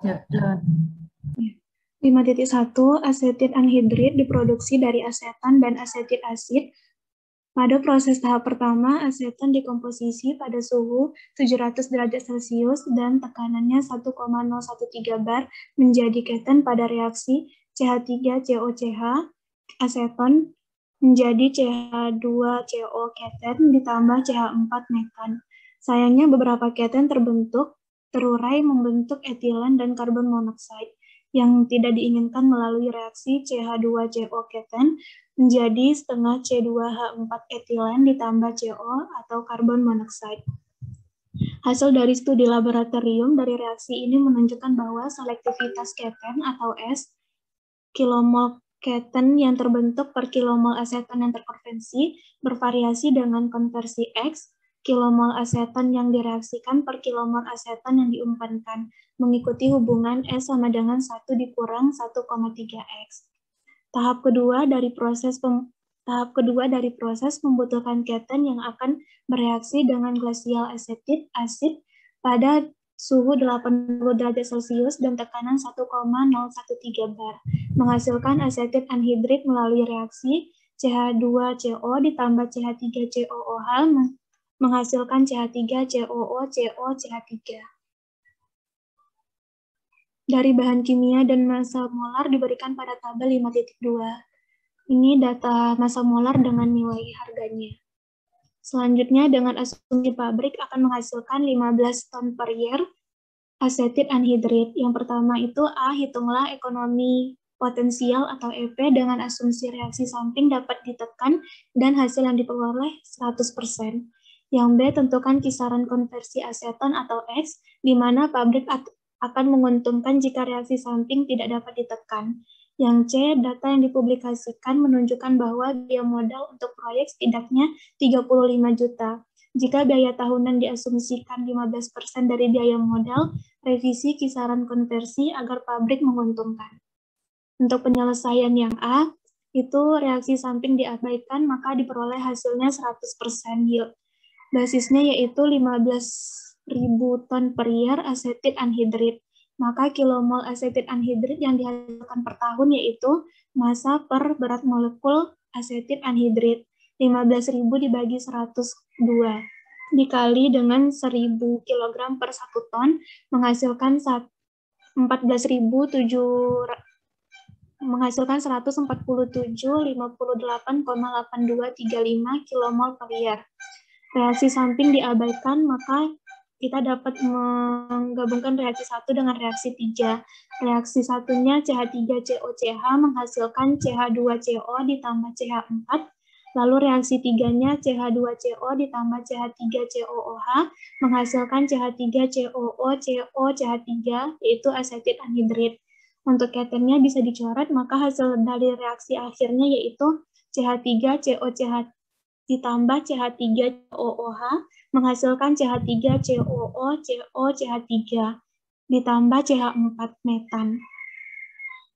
Ya, silakan. 5.1 asetit anhidrid diproduksi dari asetan dan asetik asid. Pada proses tahap pertama, asetan dikomposisi pada suhu 700 derajat Celcius dan tekanannya 1,013 bar menjadi keten pada reaksi CH3COCH aseton menjadi CH2CO keten ditambah CH4 metan. Sayangnya beberapa keten terurai membentuk etilen dan karbon monoksida yang tidak diinginkan melalui reaksi CH2CO keten menjadi setengah C2H4 etilen ditambah CO atau karbon monoksida. Hasil dari studi laboratorium dari reaksi ini menunjukkan bahwa selektivitas keten atau S kilomol keten yang terbentuk per kilomol aseton yang terkonversi bervariasi dengan konversi X kilomol aseton yang direaksikan per kilomol aseton yang diumpankan, mengikuti hubungan S sama dengan 1 dikurang 1,3X. Tahap kedua dari proses membutuhkan keten yang akan bereaksi dengan glasial asetit asid pada suhu 80 derajat Celcius dan tekanan 1,013 bar, menghasilkan asetit anhidrid melalui reaksi CH2CO ditambah CH3COOH menghasilkan CH3COO-COCH3. Dari bahan kimia dan massa molar diberikan pada tabel 5.2. Ini data massa molar dengan nilai harganya. Selanjutnya dengan asumsi pabrik akan menghasilkan 15 ton per year asetit anhidrid. Yang pertama itu A, hitunglah ekonomi potensial atau EP dengan asumsi reaksi samping dapat ditekan dan hasil yang diperoleh 100%. Yang B, tentukan kisaran konversi aseton atau X, di mana pabrik akan menguntungkan jika reaksi samping tidak dapat ditekan. Yang C, data yang dipublikasikan menunjukkan bahwa biaya modal untuk proyek setidaknya 35 juta. Jika biaya tahunan diasumsikan 15% dari biaya modal, revisi kisaran konversi agar pabrik menguntungkan. Untuk penyelesaian yang A, itu reaksi samping diabaikan, maka diperoleh hasilnya 100% yield. Basisnya yaitu 15.000 ton per year asetit anhidrid. Maka kilomol asetit anhidrid yang dihasilkan per tahun yaitu massa per berat molekul asetit anhidrid. 15.000 dibagi 102 dikali dengan 1.000 kg per 1 ton menghasilkan 147,8235 kmol per year. Reaksi samping diabaikan, maka kita dapat menggabungkan reaksi 1 dengan reaksi 3. Reaksi satunya CH3COCH menghasilkan CH2CO ditambah CH4, lalu reaksi 3-nya CH2CO ditambah CH3COOH menghasilkan CH3COO-COCH3, yaitu asetit anhidrid. Untuk ketennya bisa dicoret, maka hasil dari reaksi akhirnya yaitu CH3COCH ditambah CH3COOH menghasilkan CH3COO-COCH3 ditambah CH4 metan.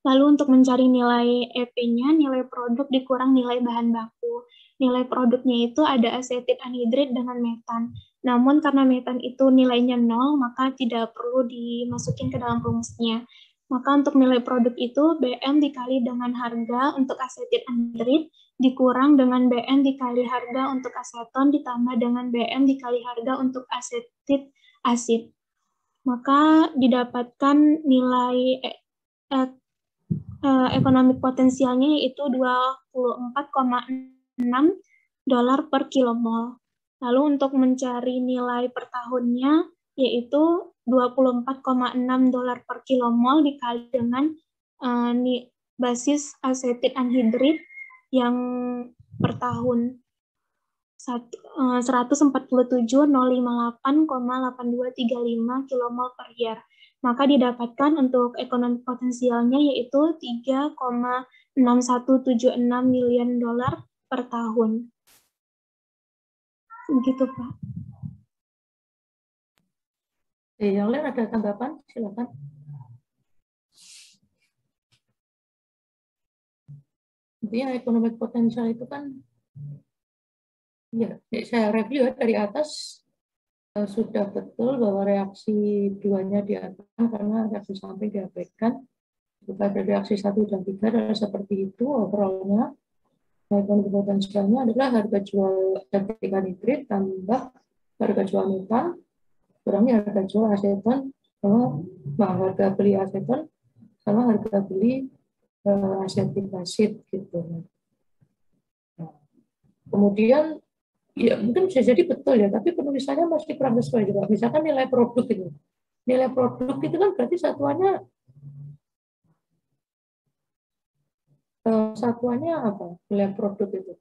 Lalu untuk mencari nilai EP-nya, nilai produk dikurang nilai bahan baku. Nilai produknya itu ada asetit anhidrid dengan metan. Namun karena metan itu nilainya 0, maka tidak perlu dimasukin ke dalam rumusnya. Maka untuk nilai produk itu BM dikali dengan harga untuk asetit anhidrid dikurang dengan BM dikali harga untuk aseton ditambah dengan BM dikali harga untuk asetit asid. Maka didapatkan nilai ekonomi potensialnya yaitu 24,6 dolar per kilomol. Lalu untuk mencari nilai per tahunnya yaitu 24,6 dolar per kilomol dikali dengan basis asetit anhidrid yang per tahun 147.058,8235 kmol per year. Maka didapatkan untuk ekonomi potensialnya yaitu 3,6176 miliar dolar per tahun. Begitu, Pak. Yang lain ada tanggapan? Silakan. Intinya ekonomi potensial itu kan, ya saya review dari atas sudah betul bahwa reaksi 2-nya diabaikan karena reaksi samping diabaikan. Pada reaksi 1 dan 3 adalah seperti itu overall-nya. Baik potensialnya adalah harga jual asetik anhidrit tambah harga jual metan kurangnya harga jual aseton sama harga beli aseton sama harga beli asetik asid gitu. Nah, kemudian ya mungkin bisa jadi betul ya, tapi penulisannya masih kurang sesuai juga. Misalkan nilai produk itu, nilai produk itu kan berarti satuannya apa? Nilai produk itu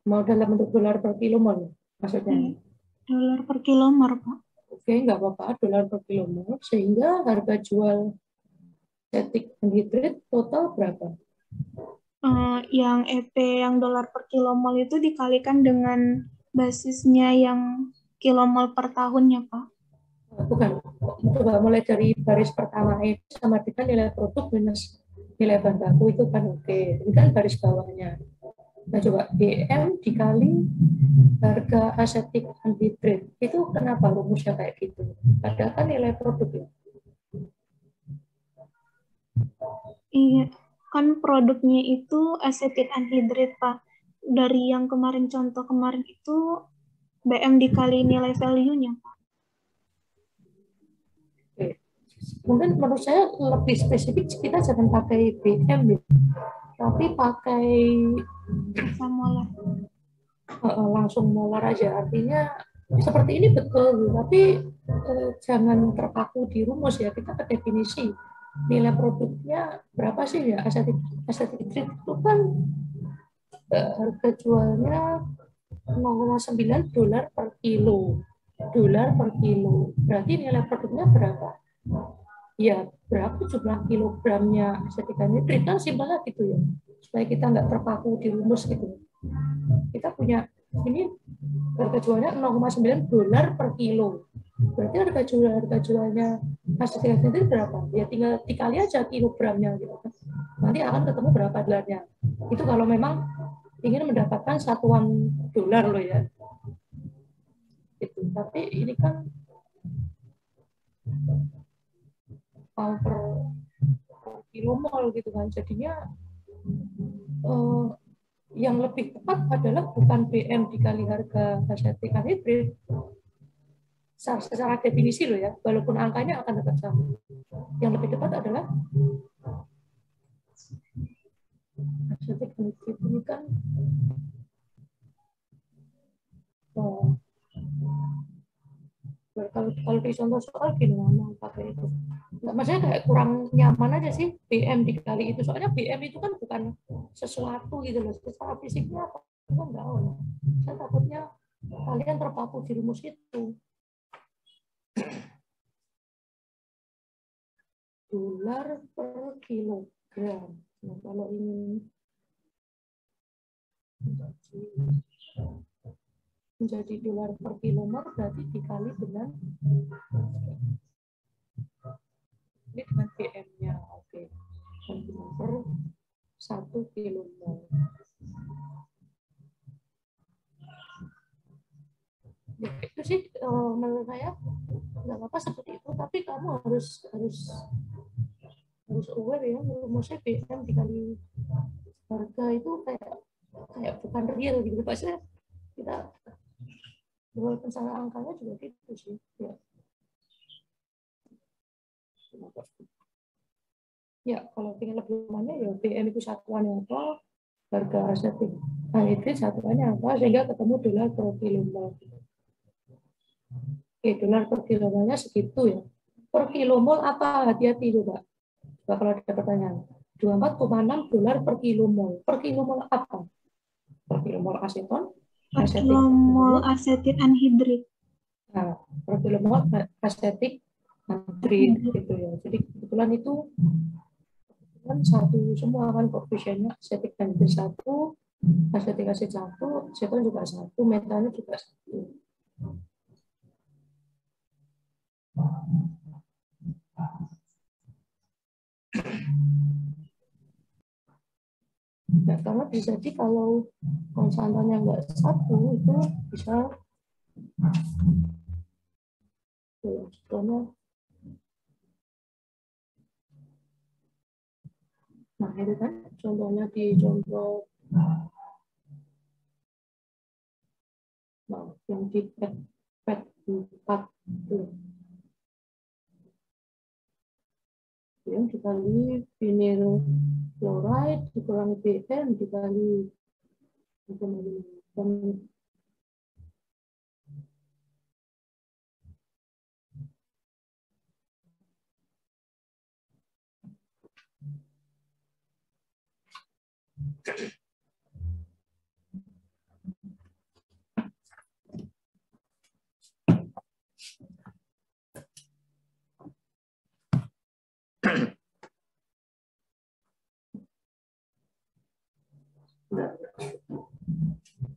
mau dalam bentuk dolar per kilomol maksudnya? Dolar per kilomol, Pak. Oke, nggak apa-apa, dolar per kilomol. Sehingga harga jual asetik anhidrit total berapa? Yang EP yang dolar per kilomol itu dikalikan dengan basisnya yang kilomol per tahunnya, Pak. Bukan, coba mulai dari baris pertama itu sama dengan nilai produk minus nilai bahan baku itu kan oke. Ini kan baris bawahnya. Nah coba BM dikali harga asetik anhidrit itu kenapa rumusnya kayak gitu? Padahal kan nilai produk ya. Iya, kan produknya itu asetit anhidrit, Pak. Dari yang kemarin contoh kemarin itu BM dikali nilai value-nya, Pak. Oke. Mungkin menurut saya lebih spesifik kita jangan pakai BM ya, tapi pakai Molar. Langsung molar aja. Artinya seperti ini betul, tapi jangan terpaku di rumus ya. Kita ke definisi nilai produknya berapa sih ya asetik anhidrit itu kan harga jualnya 0,9 dolar per kilo. Berarti nilai produknya berapa? Ya, berapa jumlah kilogramnya asetik anhidrit? Kan simpelnya gitu ya. Supaya kita nggak terpaku di rumus gitu. Kita punya ini harga jualnya 0,9 dolar per kilo. Berarti harga jualnya asetik anhidrit berapa? Ya tinggal dikali aja kilogramnya gitu. Nanti akan ketemu berapa dolarnya. Itu kalau memang ingin mendapatkan satuan dolar loh ya. Itu. Tapi ini kan per kilomol gitu kan. Jadinya yang lebih tepat adalah bukan BM dikali harga asetik anhidrit. Secara definisi loh ya, walaupun angkanya akan tetap sama. Yang lebih tepat adalah asetik anhidrit ini kan kalau di contoh soal gini mau pakai itu nggak, maksudnya kayak kurang nyaman aja sih BM dikali itu, soalnya BM itu kan bukan sesuatu gitu loh, secara fisiknya apa kita nggak tahu. Saya takutnya kalian terpaku di rumus itu. Dolar per kilogram. Nah, kalau ini menjadi dolar per kilomol berarti dikali dengan ini dengan BM-nya. Oke. Per 1 kilomol. Ya, itu sih menurut saya nggak apa-apa seperti itu, tapi kamu harus aware ya, rumusnya BM dikali harga itu kayak bukan real gitu. Pasti kita walaupun salah angkanya juga gitu sih ya. Ya kalau ingin lebih amannya ya BM itu satuannya apa, harga asetik anhidrit satuannya apa, sehingga ketemu dolar per kilomol. Oke, dolar per kilomolnya segitu ya. Per kilomol apa? Hati-hati juga. Kalau ada pertanyaan. 24,6 dolar per kilomol. Per kilomol apa? Per kilomol aseton? Per kilomol asetit anhidrit. Nah, per kilomol asetik anhidrit gitu ya. Jadi kebetulan itu kan satu semua kan koefisiennya, asetik anhidrit 1, asetik asid 1, aseton juga 1, metannya juga 1. Ya, karena bisa jadi kalau konstantannya nggak 1 itu bisa Contohnya, nah itu kan contohnya di contoh nah, yang di pet 4 itu. Yang dikali vinil chloride dikurangi BN dikali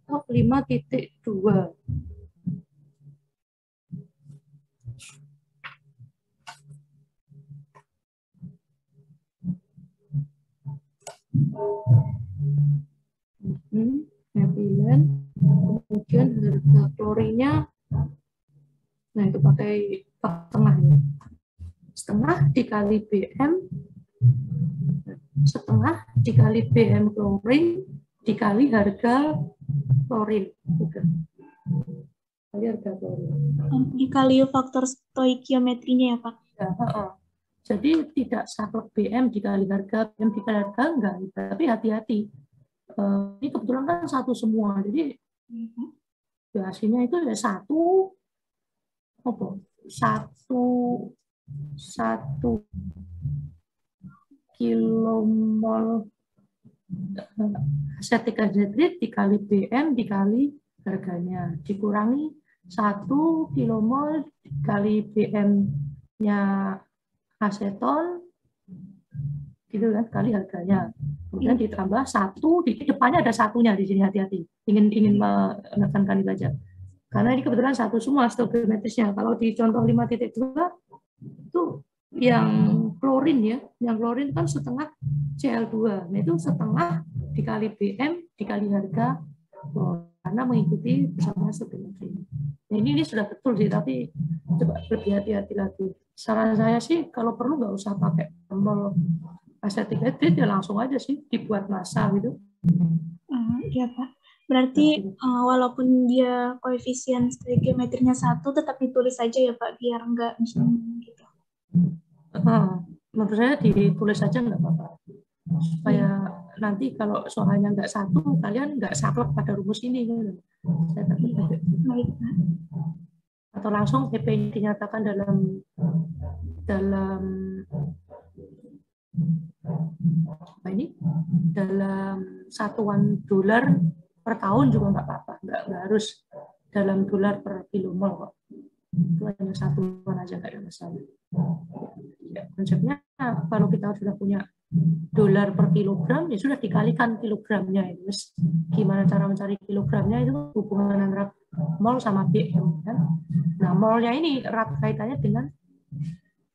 oh, 5.2. Etilen, kemudian harga klorinnya, nah itu pakai setengah ya. Setengah dikali BM, setengah dikali BM klorin dikali harga klorin. Kali harga klorin. Dikali faktor stoikiometrinya ya Pak? Ya, jadi tidak saklek BM dikali harga, BM dikali harga enggak, tapi hati-hati. Ini kebetulan kan satu semua, jadi hasilnya itu ada satu kilomol asetik anhidrit dikali BM dikali harganya dikurangi 1 kilomol dikali BM-nya aseton gitu kan kali harganya. Kemudian ditambah 1 di depannya ada satunya di sini, hati-hati. Ingin menekankan itu aja. Karena ini kebetulan satu semua stoichiometrisnya. Kalau di contoh 5.2 itu yang klorin ya, yang klorin kan setengah Cl2. Nah itu setengah dikali BM dikali harga karena mengikuti bersama stoichiometri. Nah ini sudah betul sih, tapi coba lebih hati-hati lagi. Saran saya sih kalau perlu nggak usah pakai mol asetik anhidrit ya langsung aja sih dibuat massa gitu. Iya Pak. Berarti walaupun dia koefisien stoikiometrinya 1, tetap ditulis aja ya Pak, biar nggak bingung gitu. Menurut saya ditulis aja nggak apa-apa. Supaya nanti kalau soalnya nggak satu, kalian nggak saklek pada rumus ini. Saya takut baik Pak. Atau langsung PP dinyatakan dalam apa ini? Dalam satuan dolar per tahun juga nggak apa-apa, nggak harus dalam dolar per kilomol kok. Itu hanya satuan aja, nggak ada masalah. Ya, konsepnya kalau kita sudah punya dolar per kilogram ya sudah dikalikan kilogramnya itu. Terus gimana cara mencari kilogramnya itu hubungan antara mol sama BM kan. Nah molnya ini erat kaitannya dengan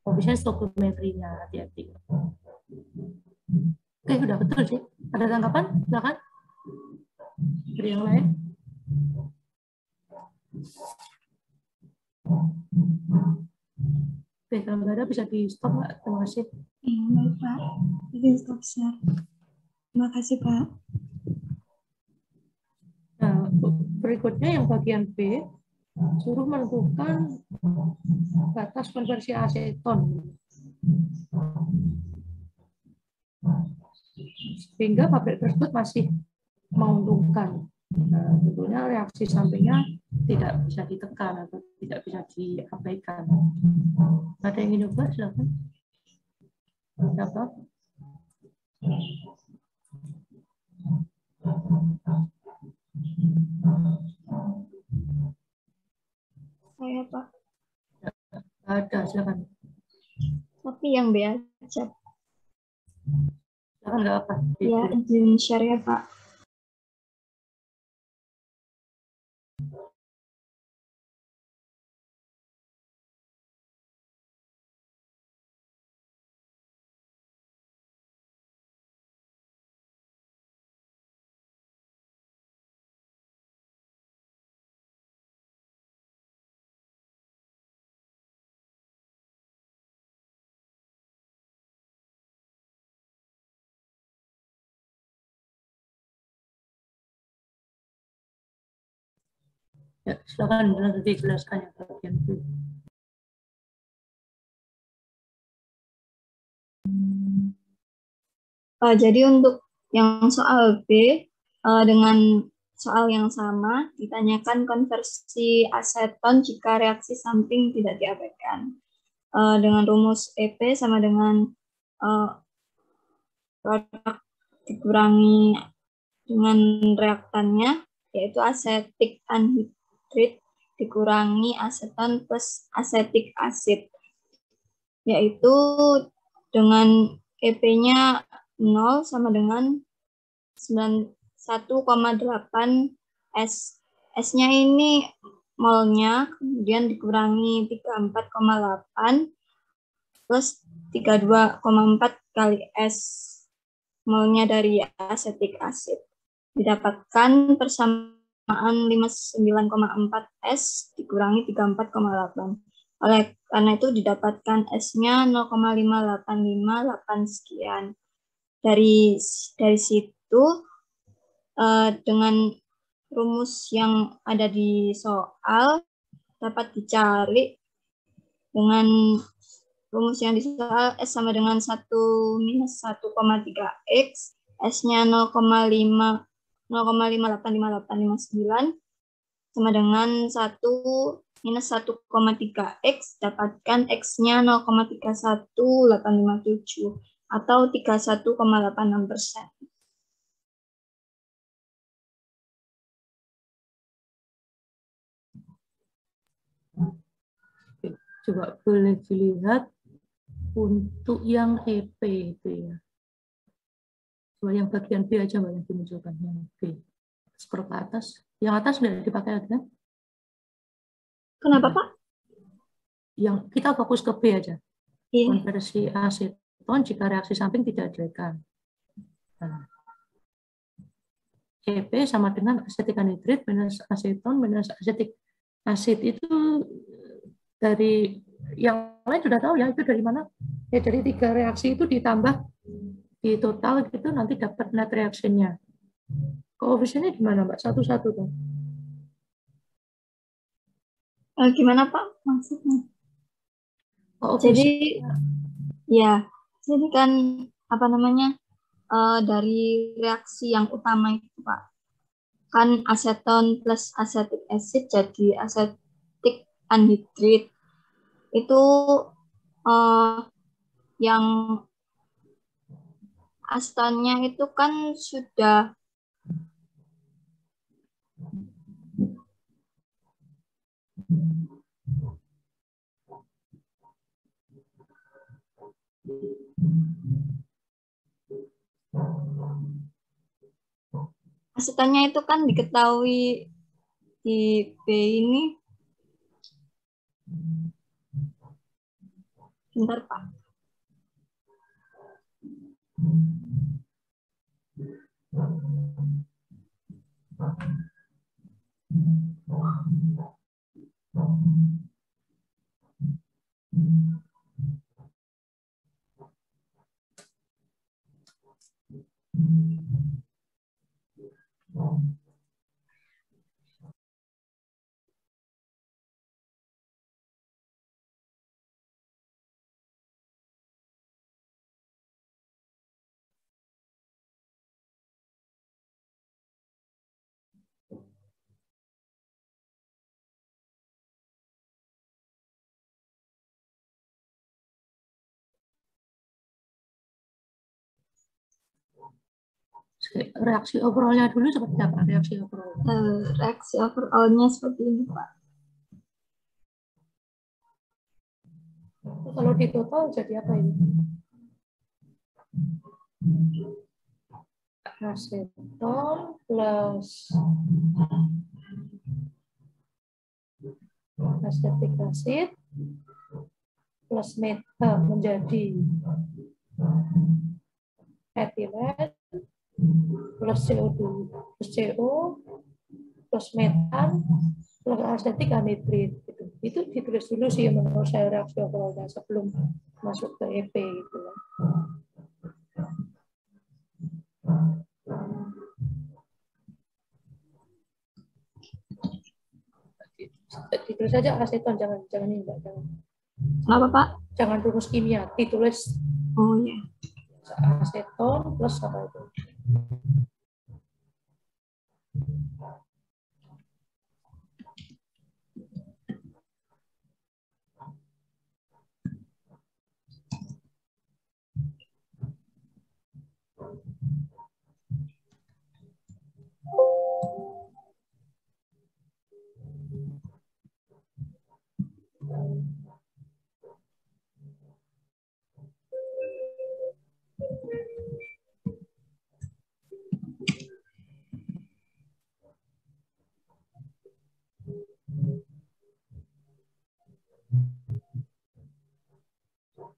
koefisien stoikiometrinya, hati-hati. Oke, sudah betul sih. Ada tanggapan? Silakan. Dari yang lain. Oke, kalau nggak ada bisa di stop nggak? Terima kasih. Iya, baik Pak. Izin stop share. Terima kasih Pak. Nah, berikutnya yang bagian B, suruh menentukan batas konversi aseton. Sehingga pabrik tersebut masih menguntungkan. Nah, tentunya reaksi sampingnya tidak bisa ditekan atau tidak bisa diabaikan. Ada yang ingin coba? Silakan. Siapa? Saya Pak. Ada, silakan. Tapi yang B aja. Silakan, nggak apa. Ya, izin share ya Pak. Ya, silakan nanti dijelaskan yang bagian itu. Jadi untuk yang soal B, dengan soal yang sama, ditanyakan konversi aseton jika reaksi samping tidak diabaikan. Dengan rumus EP sama dengan produk dikurangi dengan reaktannya, yaitu asetik anhidrit dikurangi aseton plus asetik asid, yaitu dengan EP-nya 0 sama dengan 91,8 S. S-nya ini molnya, kemudian dikurangi 34,8 plus 32,4 kali S molnya dari asetik asid. Didapatkan persamaan 59,4 S dikurangi 34,8. Oleh karena itu didapatkan S-nya 0,5858 sekian. Dari situ dengan rumus yang ada di soal dapat dicari dengan rumus yang di soal S sama dengan 1 minus 1,3X, S-nya 0,585859 sama dengan 1 minus 1,3X, dapatkan X-nya 0,31857 atau 31,86%. Coba boleh dilihat untuk yang EP itu ya. Coba yang bagian B aja Mbak yang dimunculkan, yang B. Scroll ke atas. Yang atas sudah dipakai lagi kan? Kenapa Pak? Yang kita fokus ke B aja. Iya. Konversi aseton jika reaksi samping tidak diabaikan. Nah, EP sama dengan asetik anhidrit minus aseton minus asetik asid itu dari yang lain sudah tahu ya itu dari mana? Ya dari 3 reaksi itu ditambah di total gitu nanti dapat net reaction-nya. Koefisiennya gimana Mbak? Satu-satu kan? Gimana Pak maksudnya? Jadi ya, jadi kan apa namanya dari reaksi yang utama itu Pak, kan aseton plus asetik acid jadi asetik anhidrit. Itu yang asetonnya itu kan sudah asetonnya itu kan diketahui di B ini. Bentar Pak. Reaksi overall-nya dulu seperti apa? Reaksi overall. Reaksi overall-nya seperti ini Pak. Kalau di total jadi apa ini? Aseton plus asetik asid plus metan menjadi etilen plus CO2 plus CO plus metan plus asetik anhidrit gitu. Itu ditulis dulu sih menurut saya reaksi overallnya sebelum masuk ke EP gitu. Ditulis saja aseton, jangan ini Mbak, Apa Pak? jangan rumus kimia, ditulis Oh ya. aseton plus apa itu.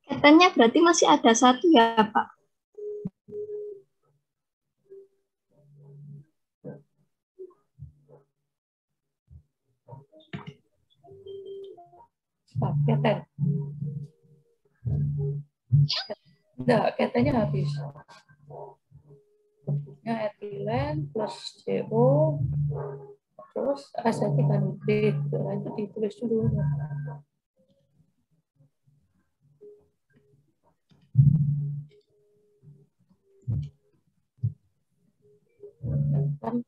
Katanya berarti masih ada satu ya Pak? Keten. Enggak, ketennya habis. Ya, etilen plus CO terus asetik anhidrit. Itu ditulis dulu. Kan,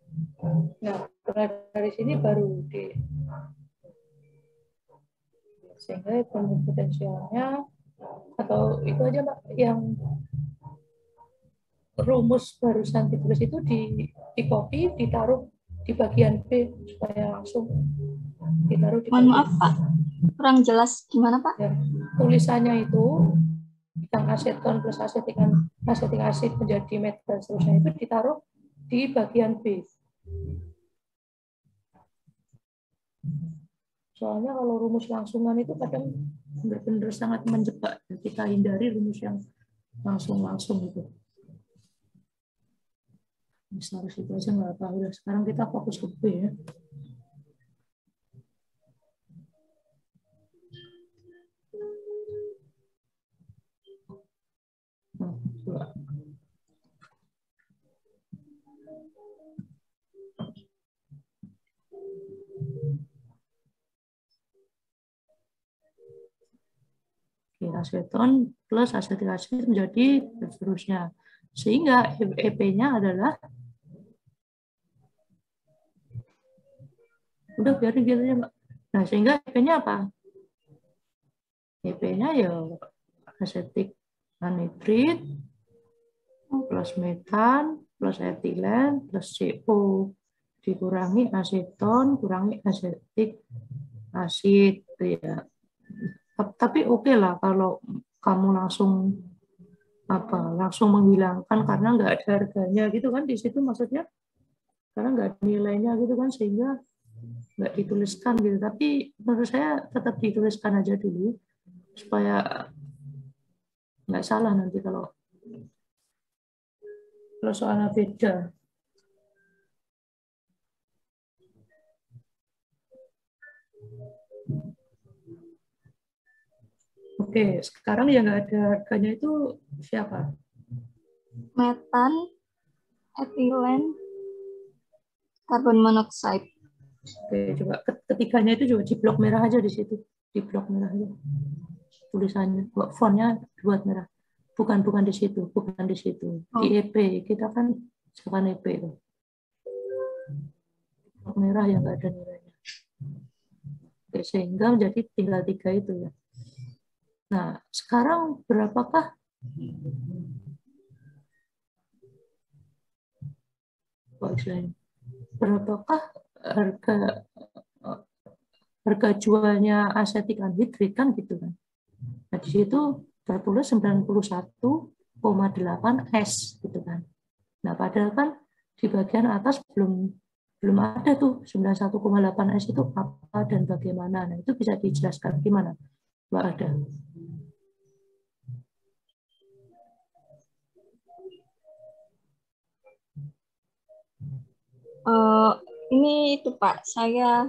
nah, dari sini baru di sehingga potensialnya atau itu aja Mbak yang rumus barusan ditulis itu di copy ditaruh di bagian B supaya langsung ditaruh di Mohon bagian maaf Pak, kurang jelas gimana Pak? ya, tulisannya itu yang aseton plus asetik asid menjadi met dan seterusnya itu ditaruh di bagian B. Soalnya kalau rumus langsungan itu kadang benar-benar sangat menjebak. Kita hindari rumus yang langsung gitu. Harus itu aja nggak apa. Udah sekarang kita fokus ke B ya. Nah, coba. Aseton plus asetik asid menjadi seterusnya. Sehingga EP-nya adalah udah biarin gitu aja Mbak. Nah, sehingga EP-nya apa? EP-nya ya asetik anhidrit plus metan plus etilen plus CO dikurangi aseton kurangi asetik asid ya. Tapi oke lah kalau kamu langsung menghilangkan karena nggak ada harganya gitu kan di situ maksudnya karena nggak ada nilainya gitu kan sehingga nggak dituliskan gitu tapi menurut saya tetap dituliskan aja dulu supaya nggak salah nanti kalau soalnya beda. Oke, sekarang yang nggak ada harganya itu siapa? Metan, etilen, karbon monoksida. Oke, coba ketiganya itu juga di blok merah aja di situ, di blok merah aja. Tulisannya, fontnya buat merah. Bukan di situ, bukan di situ. Di EP kita kan bukan EP itu. Blok merah yang nggak ada nilainya. Oke, sehingga menjadi tinggal 3 itu ya. Nah, sekarang berapakah berapakah harga jualnya asetik anhidrit kan gitu kan. Nah, di situ tertulis 91,8 S gitu kan. Nah, padahal kan di bagian atas belum ada tuh 91,8 S itu apa dan bagaimana. Nah, itu bisa dijelaskan gimana, Mbak Ada? Ini itu Pak, saya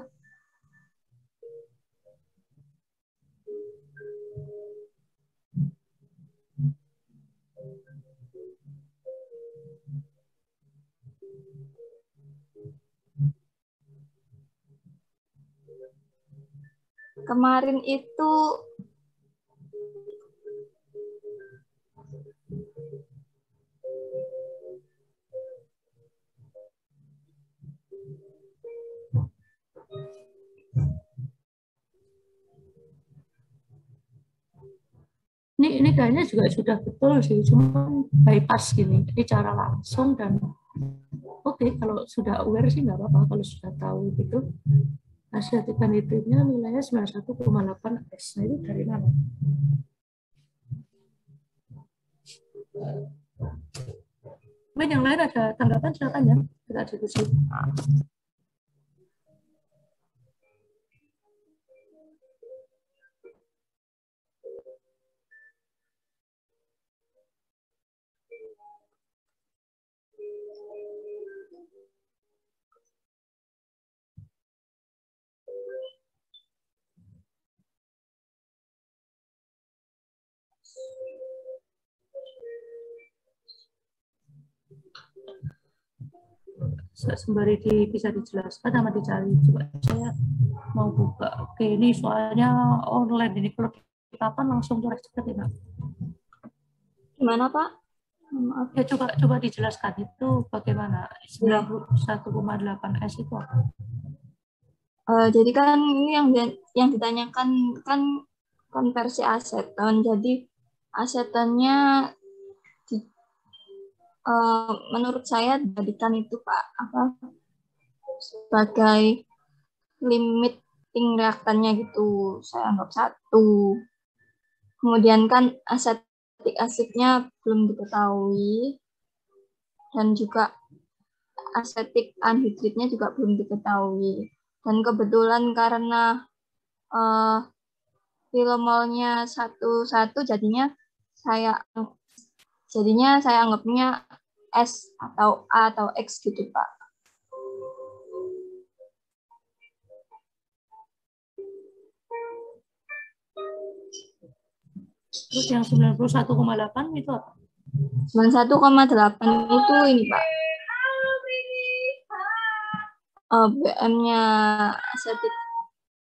Kemarin itu ini kayaknya juga sudah betul sih, cuma bypass gini, jadi cara langsung dan oke, kalau sudah aware sih nggak apa-apa, kalau sudah tahu gitu. Asiatica nitritnya nilainya 91,8 S. Nah, itu dari mana? Mungkin yang lain ada tanggapan, silakan ya, kita diskusi. Sembari bisa dijelaskan sama dicari, coba saya mau buka. Oke, ini soalnya online ini, kalau kapan langsung tulis cepat ya, Pak. gimana Pak? Maaf. Ya coba dijelaskan itu bagaimana 91,8 S itu apa? Jadi kan ini yang ditanyakan kan konversi aseton. Jadi asetonnya menurut saya jadikan itu Pak apa sebagai limiting reaktannya gitu. Saya anggap 1. Kemudian kan asetik asidnya belum diketahui dan juga asetik anhidritnya juga belum diketahui. Dan kebetulan karena kilomolnya 1 jadinya saya anggapnya S atau A atau X gitu Pak. Terus yang 91,8 itu apa? 91,8 itu ini Pak. BM-nya asetik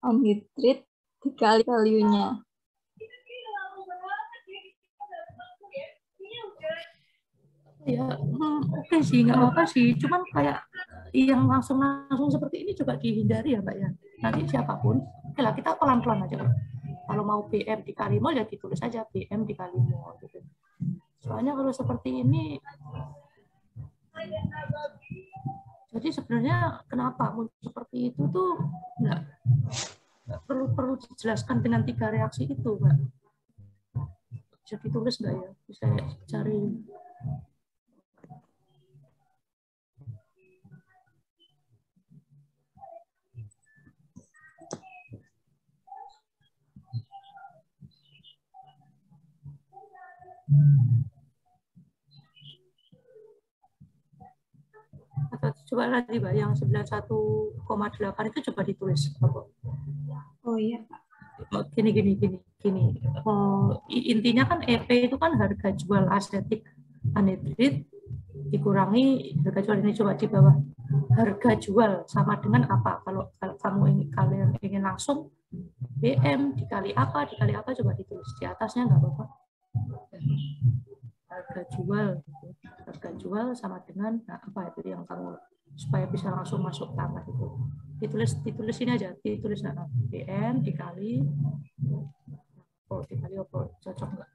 anhidrit dikali value-nya. Ya, oke sih, nggak apa-apa sih. Cuman kayak yang langsung seperti ini coba dihindari ya, Mbak ya. Nanti siapapun, oke lah kita pelan-pelan aja. Kalau mau BM dikali mol ya ditulis aja BM dikali mol gitu. Soalnya kalau seperti ini, jadi sebenarnya kenapa muncul seperti itu tuh nggak perlu dijelaskan dengan 3 reaksi itu, Mbak. Bisa ditulis nggak ya? Bisa cari. Atau coba lagi Mbak, yang 91,8 itu coba ditulis. Oh iya Pak. Gini. Intinya kan EP itu kan harga jual asetik anhidrit dikurangi harga jual, ini coba di bawah. Harga jual sama dengan apa? Kalau kalian ingin langsung BM dikali apa coba ditulis di atasnya, nggak apa-apa. Harga jual sama dengan apa itu yang kamu, supaya bisa langsung masuk tangan itu. Ditulis ini aja, ditulis BM dikali apa cocok nggak?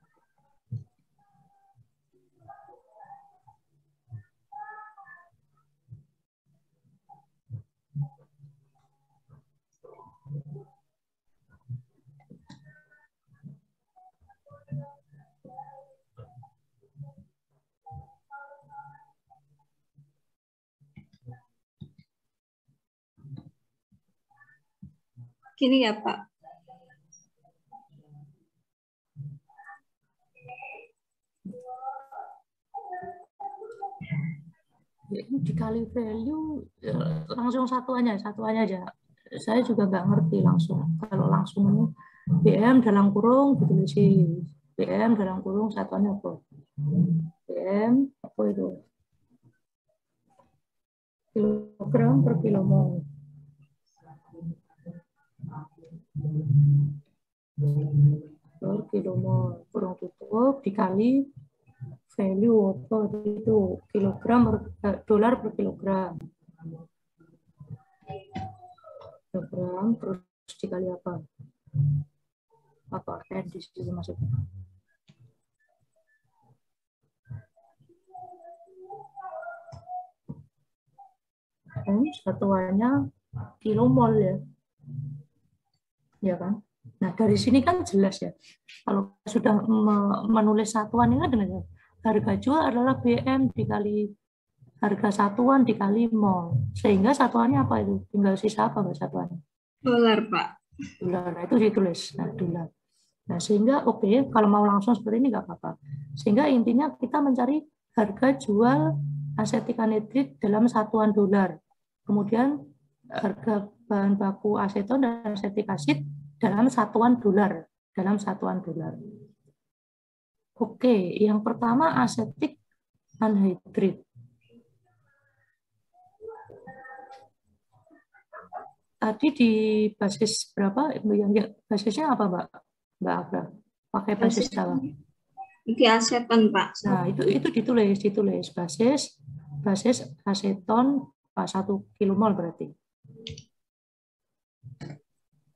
Gini ya Pak. Ya, ini dikali value langsung satuannya aja. Saya juga nggak ngerti langsung. Kalau langsung BM dalam kurung ditulis BM dalam kurung satuannya apa? BM apa itu? Kilogram per kilomol. per kilomol kurang tutup dikali value atau itu kilogram per dolar per kilogram. Kilogram terus dikali apa? Apa N di situ maksudnya? N satuannya kilomol ya. Ya kan? Nah, dari sini kan jelas ya. Kalau sudah menulis satuan ini kan dengan harga jual adalah BM dikali harga satuan dikali mol. Sehingga satuannya apa itu? Tinggal sisa apa Mbak satuannya? Dolar, Pak. Dolar. Nah, itu ditulis. Nah, dolar. Nah, sehingga oke, kalau mau langsung seperti ini nggak apa-apa. Sehingga intinya kita mencari harga jual asetik anhidrid dalam satuan dolar. Kemudian harga bahan baku aseton dan asetik asid dalam satuan dolar. Oke, yang pertama asetik anhidrid. Tadi di basis berapa? Yang basisnya apa, Mbak Agra? Pakai basis apa? Di aseton, Pak. Nah, itu ditulis basis aseton 1 kilomol berarti.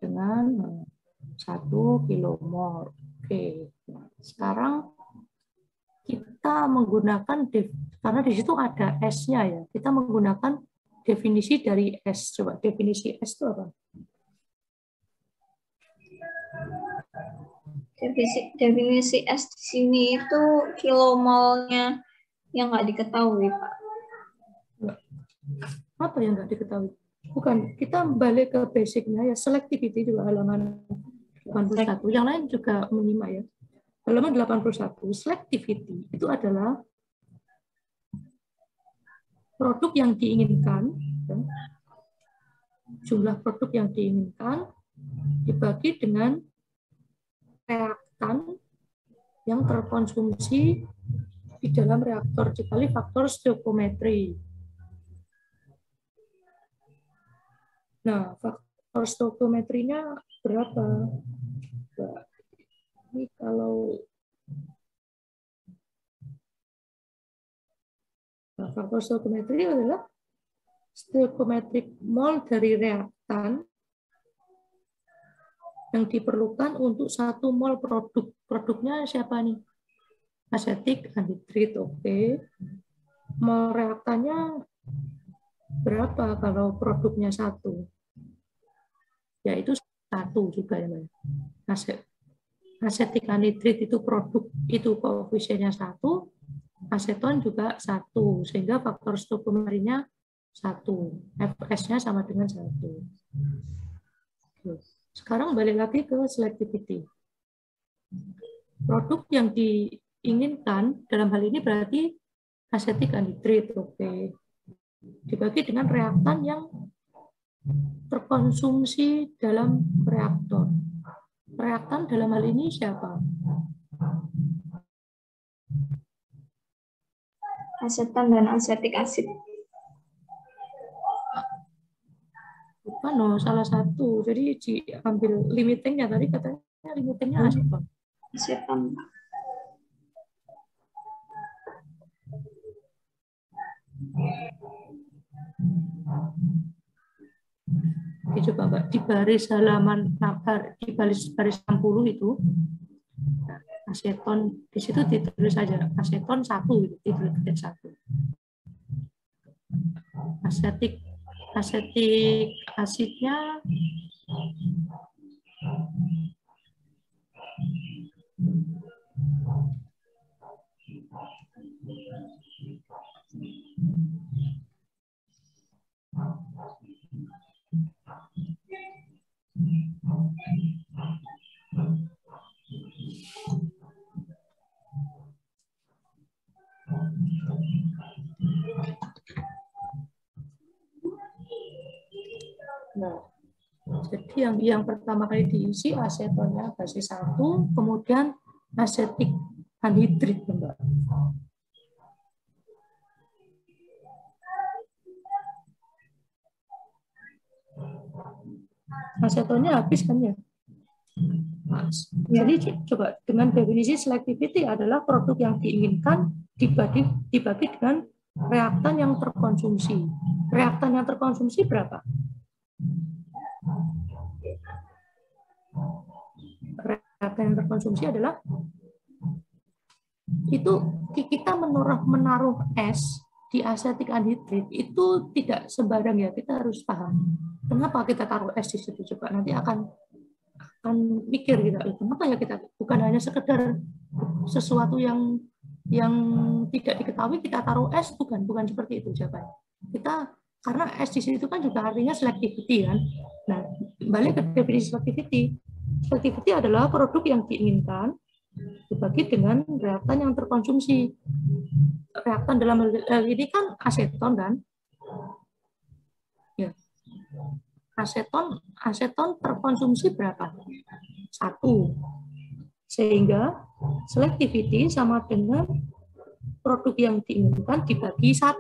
Dengan 1 kilomol. Oke. Sekarang kita menggunakan karena di situ ada S-nya ya. Kita menggunakan definisi dari S. Coba definisi S itu apa? Definisi S di sini itu kilomolnya yang nggak diketahui, Pak. Apa yang nggak diketahui? Bukan, kita balik ke basicnya ya, selectivity juga halaman 81. Yang lain juga menyimak ya. Halaman 81, selectivity itu adalah produk yang diinginkan, jumlah produk yang diinginkan dibagi dengan reaktan yang terkonsumsi di dalam reaktor dikali faktor stoichiometry. Nah, faktor stoichiometrinya berapa? Ini kalau faktor stoichiometri adalah stoichiometric mol dari reaktan yang diperlukan untuk 1 mol produk. Produknya siapa nih? Asetik anhidrid, oke. Mol reaktannya berapa kalau produknya 1? Yaitu 1 juga ya, Mbak. Asetik anhidrid itu produk, itu koefisiennya 1, aseton juga 1, sehingga faktor stoichiometrinya 1. Fs-nya sama dengan 1. Sekarang balik lagi ke selectivity. Produk yang diinginkan dalam hal ini berarti asetik anhidrid, oke. Dibagi dengan reaktan yang terkonsumsi dalam reaktor. Reaktan dalam hal ini siapa? Aseton dan asetik asid. Bukan, no, salah satu. Jadi diambil limitingnya tadi katanya limitingnya aseton. Aseton. Oke, coba Mbak, di baris halaman di baris 60 itu aseton di situ ditulis saja aseton 1 gitu, ditulis 1. Asetik asidnya nah, jadi yang pertama kali diisi asetonnya basis 1, kemudian asetik anhidrid, Mbak. Asetonnya habis kan ya? Jadi coba dengan definisi selectivity adalah produk yang diinginkan dibagi dengan reaktan yang terkonsumsi. Reaktan yang terkonsumsi berapa? Reaktan yang terkonsumsi adalah itu kita menaruh es di asetik anhidrit itu tidak sembarang ya, kita harus paham. Kenapa kita taruh es di situ? Coba nanti akan mikir kita, kenapa ya kita bukan hanya sekedar sesuatu yang tidak diketahui kita taruh es, bukan seperti itu jawabannya. Kita karena es di situ kan juga artinya selectivity kan. Nah, balik ke definisi selectivity. Selectivity adalah produk yang diinginkan dibagi dengan reaktan yang terkonsumsi. Reaktan dalam hal ini kan aseton kan? Ya. Aseton terkonsumsi berapa? 1. Sehingga selectivity sama dengan produk yang diinginkan dibagi 1.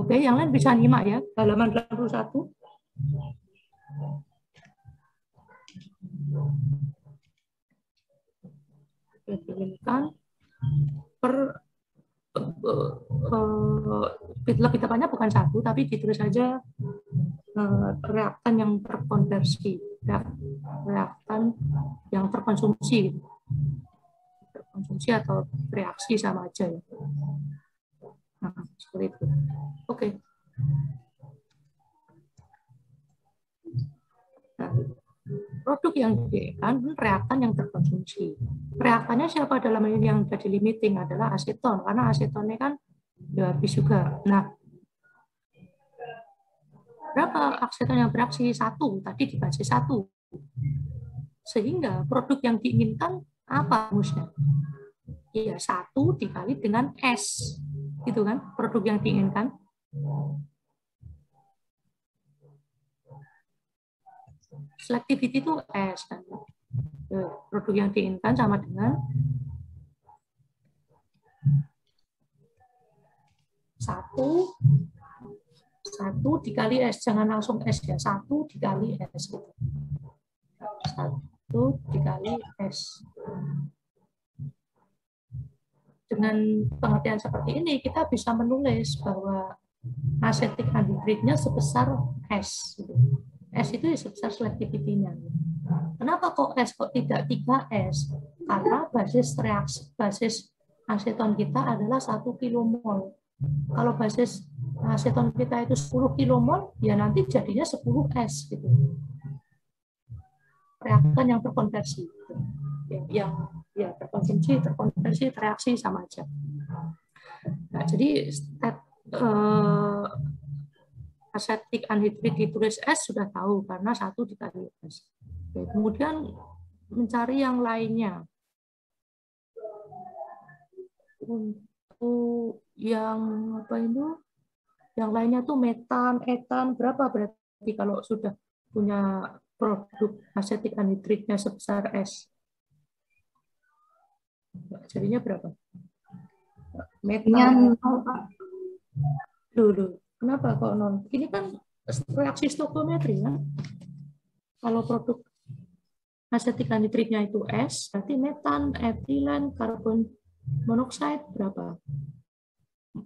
Oke, yang lain bisa nyimak ya, halaman 81. Diinginkan per lebih tepatnya bukan 1, tapi ditulis saja reaktan yang terkonversi, reaktan yang terkonsumsi, atau reaksi sama aja ya. Nah, seperti itu. Oke. Nah, produk yang diinginkan reaktan yang terkonsumsi. Reaktannya siapa dalam ini yang jadi limiting adalah aseton, karena asetonnya kan ya habis juga. Nah, berapa aseton yang bereaksi? 1, tadi dibaca 1. Sehingga produk yang diinginkan apa rumusnya? Ya 1 dikali dengan S. Gitu kan, produk yang diinginkan. Selectivity itu S kan. Produk yang diinginkan sama dengan 1 dikali S, jangan langsung S ya, 1 dikali S gitu. 1 dikali S. Dengan pengertian seperti ini kita bisa menulis bahwa asetik anhidritnya sebesar S. S itu sebesar selectivity-nya. Kenapa kok S kok tidak 3S? Karena basis aseton kita adalah 1 kilomol. Kalau basis aseton kita itu 10 kilomol, ya nanti jadinya 10S gitu. Reaktan yang terkonversi. Yang ya terkonsumsi, terkonversi, tereaksi sama aja. Nah, jadi step asetik anhidrit ditulis S sudah tahu karena 1 dikali S. Oke, kemudian mencari yang lainnya. Untuk yang apa itu? Yang lainnya tuh metan, etan, berapa berarti kalau sudah punya produk asetik anhidritnya sebesar S? Jadinya berapa? Metan. Dulu. Kenapa kok 0? Ini kan reaksi stoichiometri kan? Kalau produk asetik anhidritnya itu S, berarti metan, etilen, karbon monoksida berapa?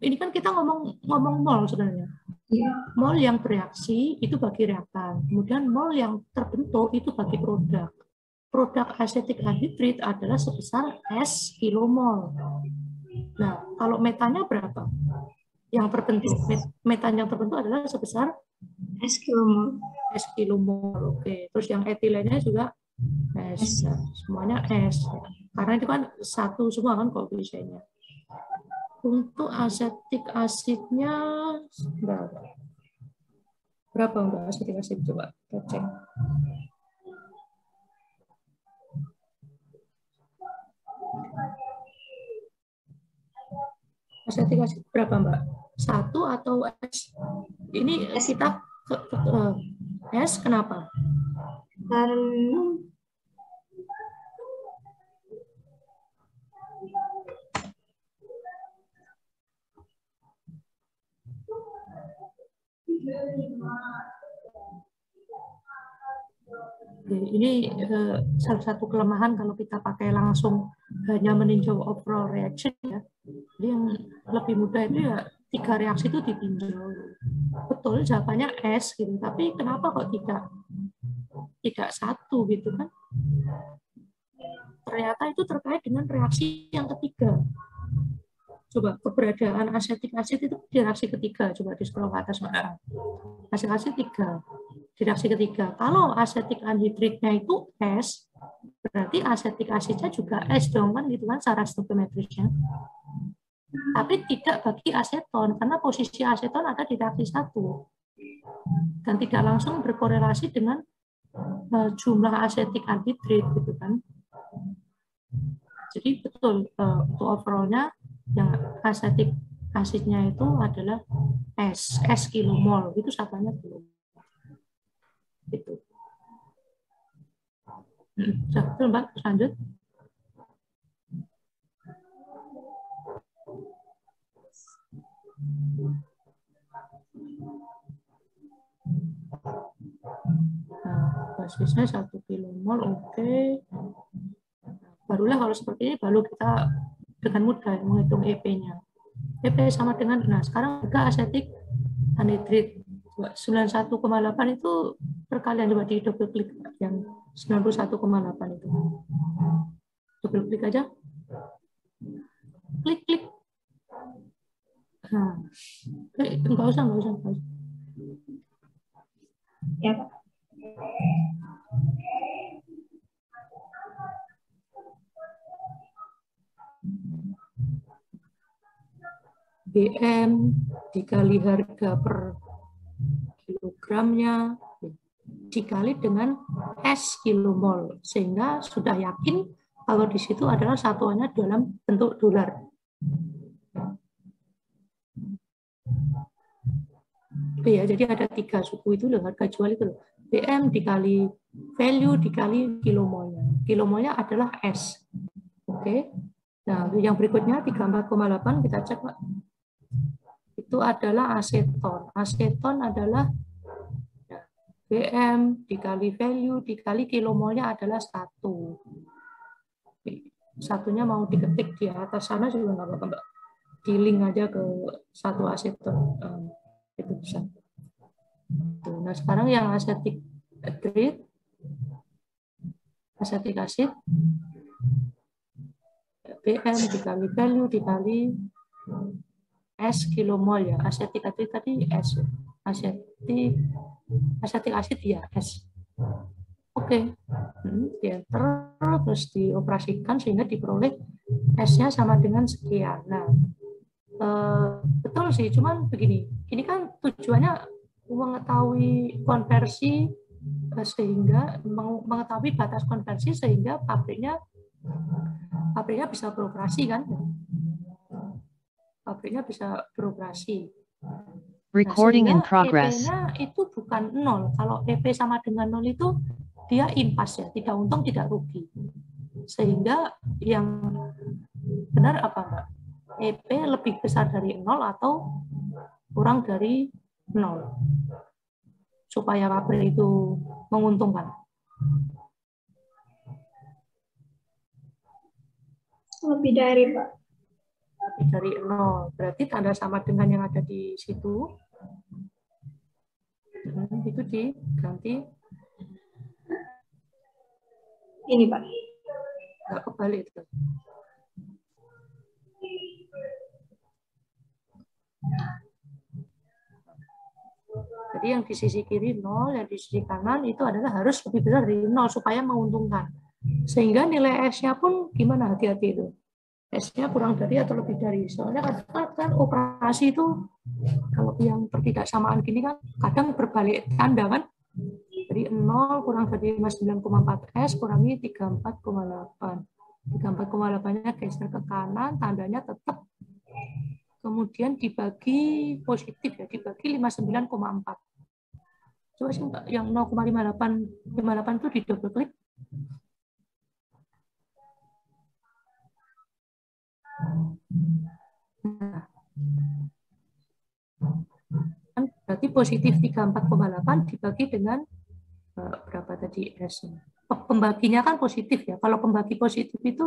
Ini kan kita ngomong mol sebenarnya. Mol yang bereaksi itu bagi reaktan. Kemudian mol yang terbentuk itu bagi produk. Produk asetik anhidrit adalah sebesar S kilomol. Nah, kalau metannya berapa? Yang terbentuk, metan yang terbentuk adalah sebesar S kilomol. S kilomol. Oke. Terus yang etilennya juga S. Nah, semuanya S. Karena itu kan satu semua kan koefisiennya. Untuk asetik asidnya berapa? Berapa untuk asetik asid? Coba kita cek. Asetik asid berapa, Mbak? 1 atau S? Ini kita S kenapa? Karena Ini salah satu kelemahan kalau kita pakai langsung hanya meninjau overall reaction ya. Jadi yang lebih mudah itu ya 3 reaksi itu ditinjau. Betul jawabannya S gitu, tapi kenapa kok tidak 1 gitu kan? Ternyata itu terkait dengan reaksi yang ketiga. Coba keberadaan asetik asid itu di reaksi ketiga. Coba di scroll ke atas. Asetik asid 3. Di reaksi ketiga. Kalau asetik anhidritnya itu S, berarti asetik asidnya juga S dong kan gitu kan secara stoichiometrisnya. Tapi tidak bagi aseton karena posisi aseton ada di reaksi 1 dan tidak langsung berkorelasi dengan jumlah asetik anhidrit gitu kan. Jadi betul untuk overallnya yang asetik asidnya itu adalah S kilomol, itu satunya belum. Gitu. Betul Mbak, lanjut. Nah, basisnya 1 kilomol, oke. Barulah kalau seperti ini, baru kita dengan mudah menghitung EP-nya. EP sama dengan, nah sekarang juga asetik anhidrit 91,8 itu perkalian coba di double klik yang 91,8 itu. Double klik aja. Klik. Nah, enggak usah. Ya, Pak. BM dikali harga per kilogramnya dikali dengan S kilomol, sehingga sudah yakin kalau di situ adalah satuannya dalam bentuk dolar. Ya, jadi ada 3 suku itu loh, harga jual itu loh. BM dikali value dikali kilomolnya. Kilomolnya adalah S. Oke. Nah, yang berikutnya 34,8 kita cek, Pak. Itu adalah aseton. Aseton adalah BM dikali value dikali kilomolnya adalah 1. Satunya mau diketik di atas sana juga nggak apa-apa, Mbak. Di link aja ke satu aseton. Itu bisa. Nah, sekarang yang asetik anhidrit, asetik asid, BM dikali value dikali S kilomol ya. Asetik asid tadi S. Asetik asid ya S. Oke. Dienter terus dioperasikan sehingga diperoleh S-nya sama dengan sekian. Nah, betul sih, cuman begini. Ini kan tujuannya mengetahui konversi sehingga mengetahui batas konversi sehingga pabriknya bisa beroperasi kan? Pabriknya bisa beroperasi. Recording in progress. EP-nya itu bukan 0. Kalau EP sama dengan 0 itu dia impas ya, tidak untung tidak rugi. Sehingga yang benar apa enggak? EP lebih besar dari 0 atau kurang dari 0 supaya pabrik itu menguntungkan. Lebih dari, Pak. Lebih dari 0. Berarti tanda sama dengan yang ada di situ. Itu diganti. Ini, Pak. Nggak kebalik itu. Jadi yang di sisi kiri 0, yang di sisi kanan itu adalah harus lebih besar dari 0 supaya menguntungkan. Sehingga nilai S-nya pun gimana, hati-hati itu. S-nya kurang dari atau lebih dari. Soalnya kan operasi itu kalau yang ketidaksamaan gini kan kadang berbalik tanda kan. Jadi 0 kurang dari 59,4 S kurangi 34,8. 34,8-nya geser ke kanan, tandanya tetap. Kemudian dibagi positif ya, dibagi 59,4. Coba sih Mbak, yang 0,58 itu di double klik. Nah, berarti positif 34,8 dibagi dengan berapa jadi S. Pembaginya kan positif ya. Kalau pembagi positif itu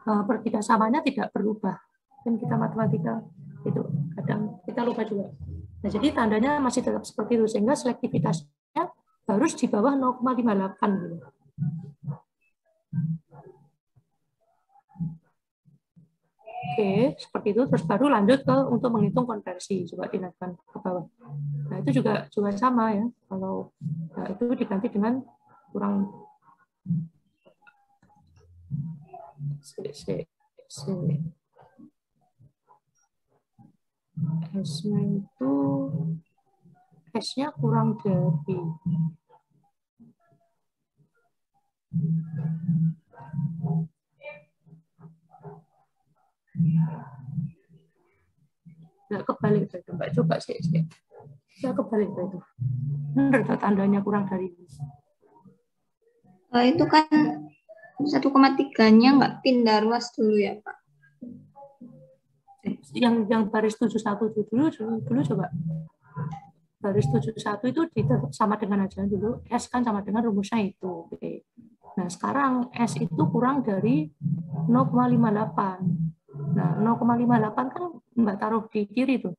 pertidaksamanya tidak berubah. Dan kita matematika itu kadang kita lupa juga. Nah, jadi tandanya masih tetap seperti itu, sehingga selektivitasnya harus di bawah 0,58 gitu. Oke, seperti itu. Terus baru lanjut ke untuk menghitung konversi. Coba dinaikkan ke bawah. Nah, itu juga sama ya. Kalau itu diganti dengan kurang S-nya itu S-nya kurang dari nggak kebalik itu, Mbak. Coba sih. Nggak kebalik itu. Benar tandanya kurang dari itu. Itu kan 1,3-nya nggak pindah ruas dulu ya, Pak? Yang baris 71 dulu coba. Baris 71 itu sama dengan aja dulu. S kan sama dengan rumusnya itu. Oke. Nah, sekarang S itu kurang dari 0,58. Nah, 0,58 kan Mbak taruh di kiri tuh.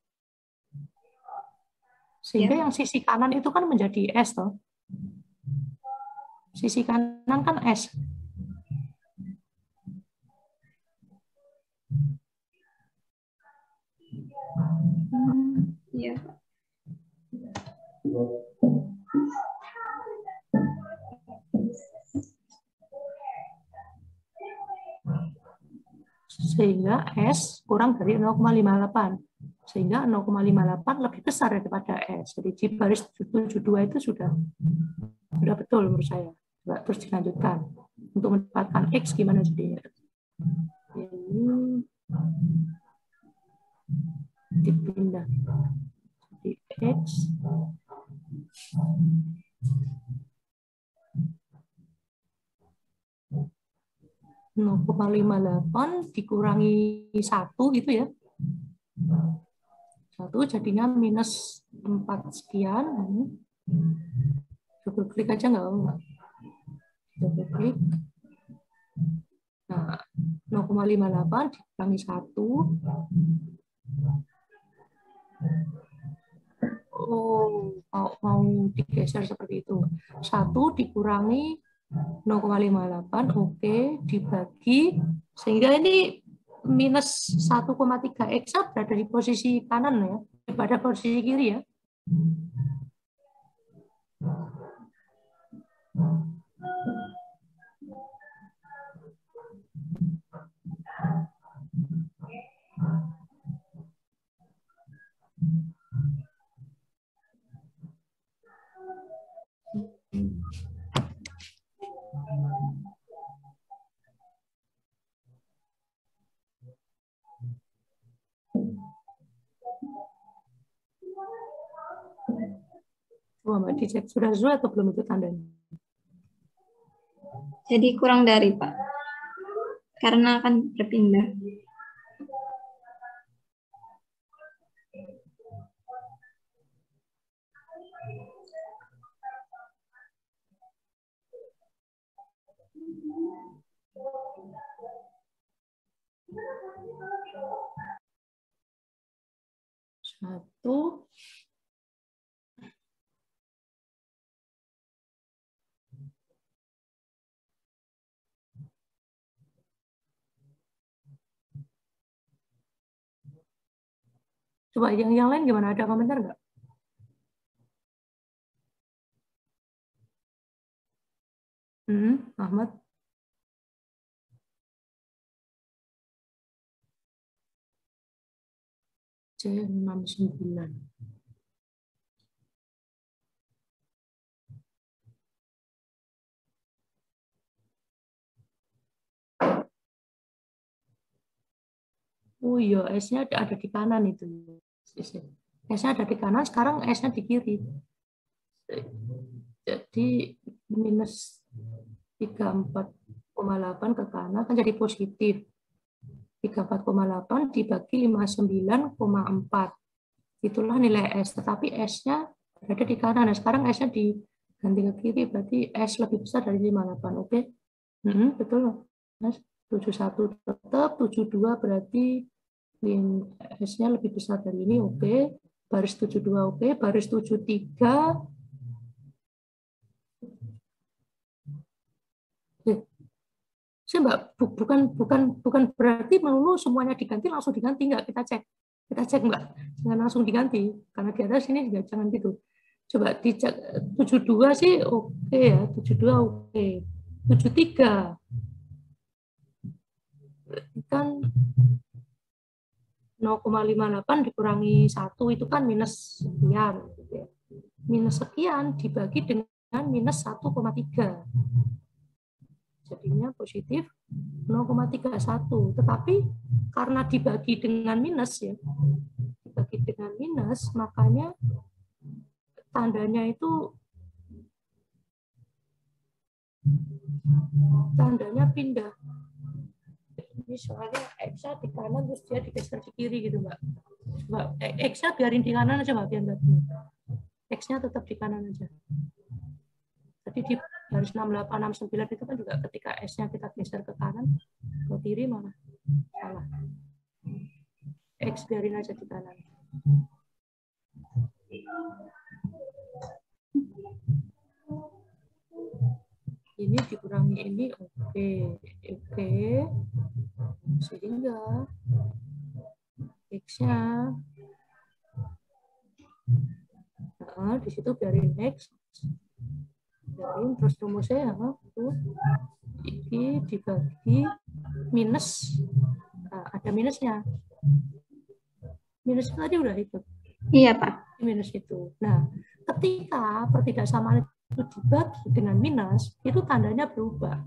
Sehingga yang sisi kanan itu kan menjadi S toh. Sisi kanan kan S. Iya. Sehingga S kurang dari 0,58. Sehingga 0,58 lebih besar daripada S. Jadi di baris 72 itu sudah betul menurut saya. Terus dilanjutkan. Untuk mendapatkan X gimana jadinya? Ini dipindah. Jadi X 0,58 dikurangi 1 gitu ya. 1 jadinya minus 4 sekian. Double klik aja nggak? Double klik. Nah, 0,58 dikurangi 1. Oh, mau digeser seperti itu. 1 dikurangi 0,58, oke, dibagi, sehingga ini minus 1,3 X berada di posisi kanan ya, daripada posisi kiri ya. Coba Mbak dicek sudah sesuai atau belum itu tandanya? Jadi kurang dari, Pak. Karena akan berpindah. Satu. Coba yang lain gimana? Ada komentar nggak? Ahmad? C69. Oh iya, S-nya ada di kanan itu. S-nya ada di kanan, sekarang S-nya di kiri. Jadi minus 34,8 ke kanan kan jadi positif. 34,8 dibagi 59,4. Itulah nilai S. Tetapi S-nya berada di kanan. Nah, sekarang S-nya Ganti ke kiri berarti S lebih besar dari 58. Oke. Betul. Mas 71 tetap, 72 berarti S-nya lebih besar dari ini. Oke. Baris 72 oke, baris 73 sih Mbak, bukan berarti melulu semuanya diganti langsung diganti, enggak, kita cek Mbak, jangan langsung diganti karena di atas ini juga jangan gitu. Coba dicek 72 sih oke ya, 72 oke. 73 kan 0,58 dikurangi 1 itu kan minus sekian gitu ya. Minus sekian dibagi dengan minus 1,3. Jadinya positif 0,31. Tetapi karena dibagi dengan minus ya, dibagi dengan minus, makanya tandanya itu pindah. Ini soalnya X-nya di kanan terus dia digeser di kiri gitu Mbak. Coba X-nya biarin di kanan aja Mbak, biar Mbak. X-nya tetap di kanan aja. Jadi di baris 68, 69 itu kan juga ketika S-nya kita geser ke kanan, ke kiri malah salah. X biarin aja di kanan. Ini dikurangi ini, oke. Sehingga X-nya, nah, di situ biarin X, biarin terus rumusnya tuh ini dibagi minus, nah, ada minusnya. Minus tadi udah ikut. Iya Pak. Minus itu. Nah, ketika pertidaksamaan itu dibagi dengan minus, itu tandanya berubah.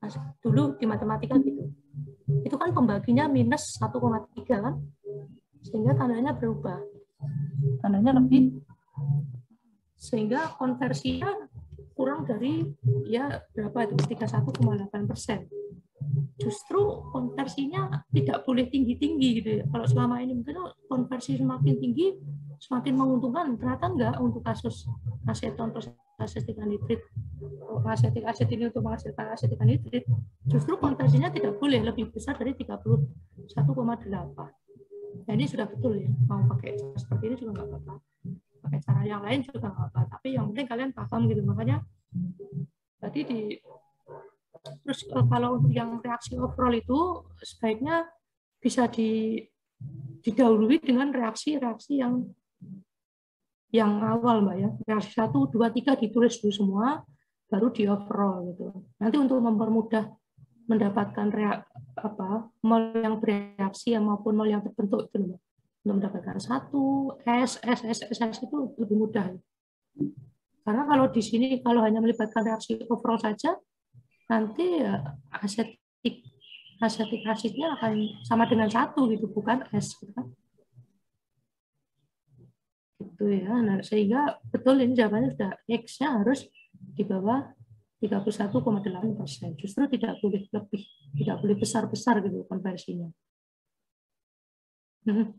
Nah, dulu di matematika gitu. Itu kan pembaginya minus 1,3 kan? Sehingga tandanya berubah. Tandanya lebih. Sehingga konversinya kurang dari ya berapa itu? 31,8%. Justru konversinya tidak boleh tinggi-tinggi gitu ya. Kalau selama ini mungkin konversi semakin tinggi, semakin menguntungkan. Ternyata enggak untuk kasus aseton plus asetik anhidrit. Asetik aset ini untuk menghasilkan asetik anhidrit, justru konversinya tidak boleh lebih besar dari 31,8. Nah, ini sudah betul ya. Mau pakai cara seperti ini juga nggak apa-apa. Pakai cara yang lain juga nggak apa-apa. Tapi yang penting kalian paham gitu. Makanya tadi terus kalau untuk yang reaksi overall itu sebaiknya bisa didahului dengan reaksi-reaksi yang awal Mbak ya. Reaksi 1, 2, 3 ditulis dulu semua, baru di overall gitu. Nanti untuk mempermudah mendapatkan mol yang bereaksi maupun mol yang terbentuk itu untuk mendapatkan 1 S itu lebih mudah. Karena kalau di sini kalau hanya melibatkan reaksi overall saja, nanti asetik asidnya akan sama dengan 1 gitu, bukan S gitu kan. Gitu ya. Nah, sehingga betul ini jawabannya sudah X-nya harus di bawah 31,8%. Justru tidak boleh lebih, tidak boleh besar-besar gitu konversinya.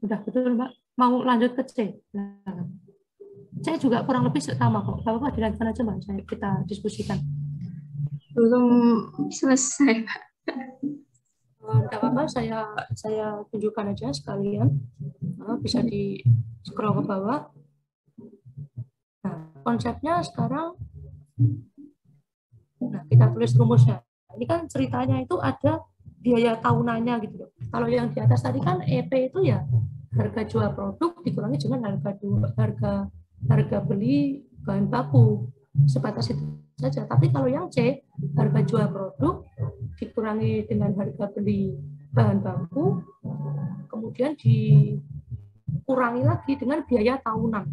Udah betul Mbak. Mau lanjut ke C? Nah, C juga kurang lebih sama kok. Gak apa-apa, dilanjutkan aja Mbak. Kita diskusikan. Belum selesai Pak. Tidak apa-apa, saya tunjukkan aja sekalian. Nah, bisa di scroll ke bawah. Nah, konsepnya sekarang, nah kita tulis rumusnya. Ini kan ceritanya itu ada biaya tahunannya gitu. Kalau yang di atas tadi kan EP itu ya harga jual produk dikurangi dengan harga beli bahan baku, sebatas itu saja. Tapi kalau yang C, harga jual produk dikurangi dengan harga beli bahan baku, kemudian dikurangi lagi dengan biaya tahunan.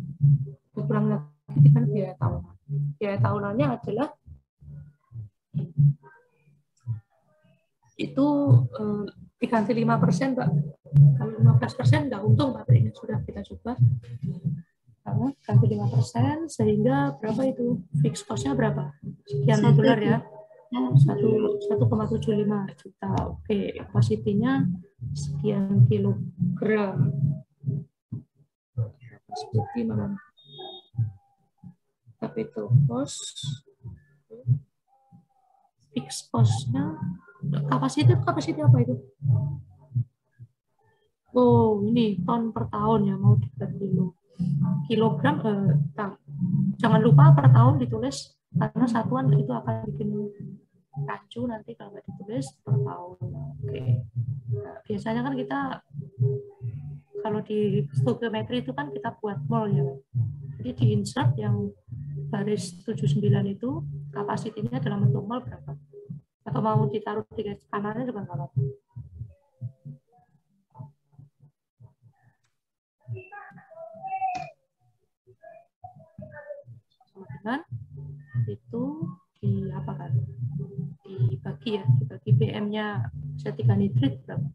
Dikurangi lagi dengan biaya tahunan. Biaya tahunannya adalah itu diganti 5%, Pak. Kalau 15% nggak untung, Pak. Ini sudah kita coba. Ganti 5%, sehingga berapa itu? Fixed cost-nya berapa? Sekian dolar ya. 1,75 juta. Oke, kapasitinya sekian kilogram. Seperti mana? capital cost, fixed cost-nya, kapasiti apa itu? Oh, ini ton per tahun ya, mau dibagi kilogram. Jangan lupa per tahun ditulis karena satuan itu akan bikin rancu nanti kalau nggak ditulis per tahun. Oke. Nah, biasanya kan kita kalau di stoichiometry itu kan kita buat mol ya. Jadi di insert yang baris 79 itu kapasitinya dalam bentuk mol berapa? Atau mau ditaruh di garis kanannya juga nggak apa-apa. Sama dengan itu diapakan? Dibagi ya, dibagi BM-nya asetika nitrit berapa?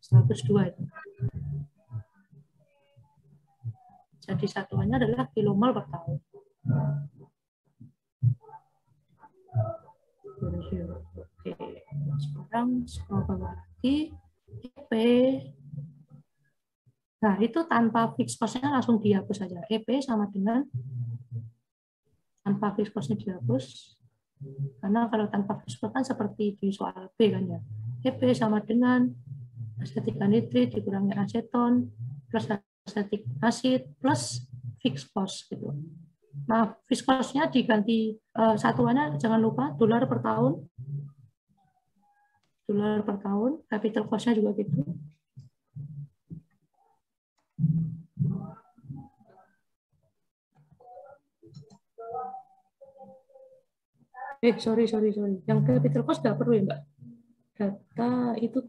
102 itu. Jadi satuannya adalah kilomol per tahun. Oke, sekarang scroll bawah lagi. EP. Nah, itu tanpa fixed cost-nya langsung dihapus saja. EP sama dengan tanpa fixed cost-nya dihapus. Karena kalau tanpa fixed cost kan seperti di soal B kan ya. EP sama dengan asetika nitrit dikurangi aseton plus acetic acid plus fixed cost gitu. Nah, fixed cost-nya diganti satuannya jangan lupa dolar per tahun. Dolar per tahun, capital cost-nya juga gitu. Sorry. Yang capital cost nggak perlu ya, Mbak? Data itu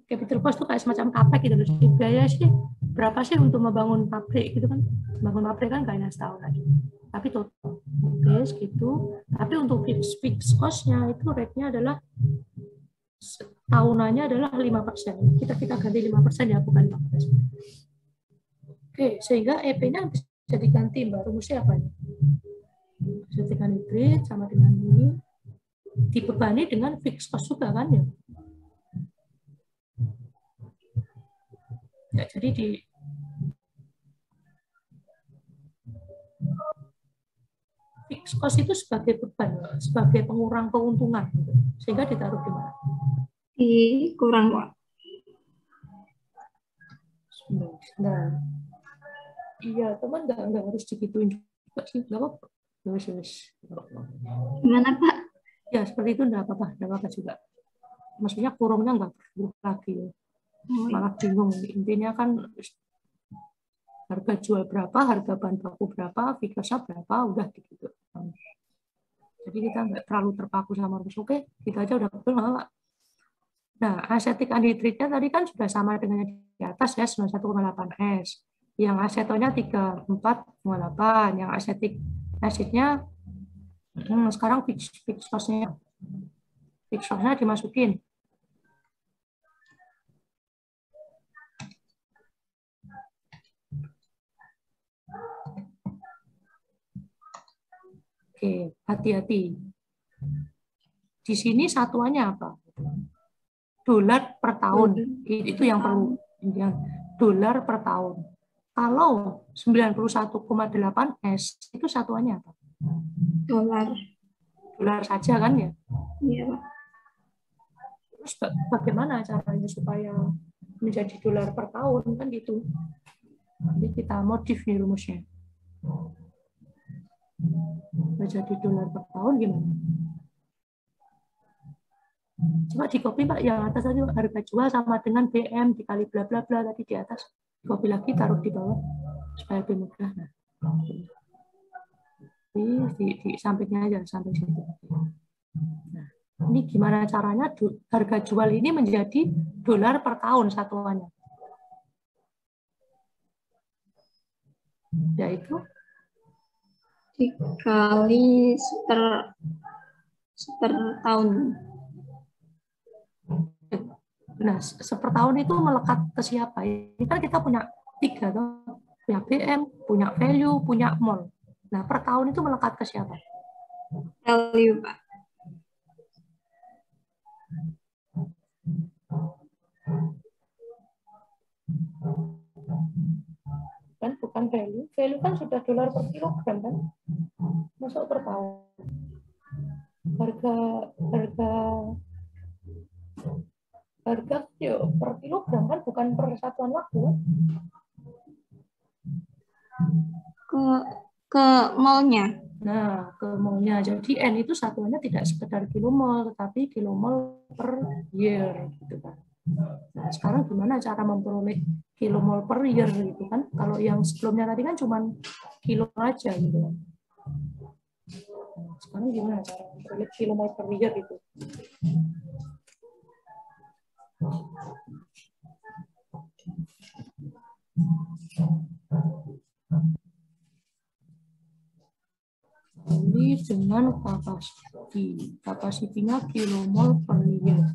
capital cost itu kayak semacam capex gitu loh. Biaya sih berapa sih untuk membangun pabrik gitu kan? Bangun pabrik kan kayaknya setahun aja. Tapi total oke segitu. Tapi untuk fixed cost-nya itu rate-nya adalah tahunannya adalah 5%. Kita ganti 5% ya, bukan 5%. Oke, sehingga EP-nya bisa diganti, Mbak. Rumusnya apa? Asetika nitrit sama dengan ini dibebani dengan fixed cost juga kan ya. Ya, jadi di fixed cost itu sebagai beban, sebagai pengurang keuntungan, gitu. Sehingga ditaruh di mana? Dikurang, Pak. Nah, iya teman nggak harus digituin juga sih, nggak apa-apa. Gimana, Pak? Ya seperti itu nggak apa-apa juga. Maksudnya kurungnya nggak perlu lagi, malah bingung. Intinya kan harga jual berapa, harga bahan baku berapa, fixed berapa, udah gitu. Jadi kita nggak terlalu terpaku sama rumus. Oke, kita aja udah betul nggak, Pak? Nah, asetik anhidritnya tadi kan sudah sama dengan di atas ya, 91,8 S. Yang asetonnya 34,8. Yang asetik asidnya sekarang fixed cost-nya. Fixed cost-nya dimasukin. Oke, hati-hati. Di sini satuannya apa? Dolar per tahun. Itu yang perlu. Dolar per tahun. Kalau 91,8 S itu satuannya apa? Dolar. Dolar saja kan ya? Iya, Pak. Terus bagaimana caranya supaya menjadi dolar per tahun kan gitu? Jadi kita modif nih rumusnya. Menjadi dolar per tahun gimana? Coba di copy Pak, yang atas tadi harga jual sama dengan BM dikali bla bla bla tadi di atas. Copy lagi taruh di bawah supaya lebih mudah. Nah, di sampingnya aja sampai situ. Nah, ini gimana caranya harga jual ini menjadi dolar per tahun satuannya? Yaitu dikali per tahun. Nah, seper tahun itu melekat ke siapa? Ini kan kita punya 3, punya BM, punya value, punya mol. Nah, per tahun itu melekat ke siapa? Value, Pak. Bukan berdasarkan value. Value kan sudah dolar per kilogram kan? Masuk per tahun. Harga per kilogram kan, bukan per satuan waktu kan? Ke molnya. Nah, ke molnya. Jadi N itu satuannya tidak sekedar kilomol, tetapi kilomol per year gitu kan. Nah, sekarang gimana cara memperoleh kilomol per year gitu kan? Kalau yang sebelumnya tadi kan cuma kilo aja gitu kan. Nah, sekarang gimana cara memperoleh kilomol per year itu? Ini dengan kapasitinya kilomol per year.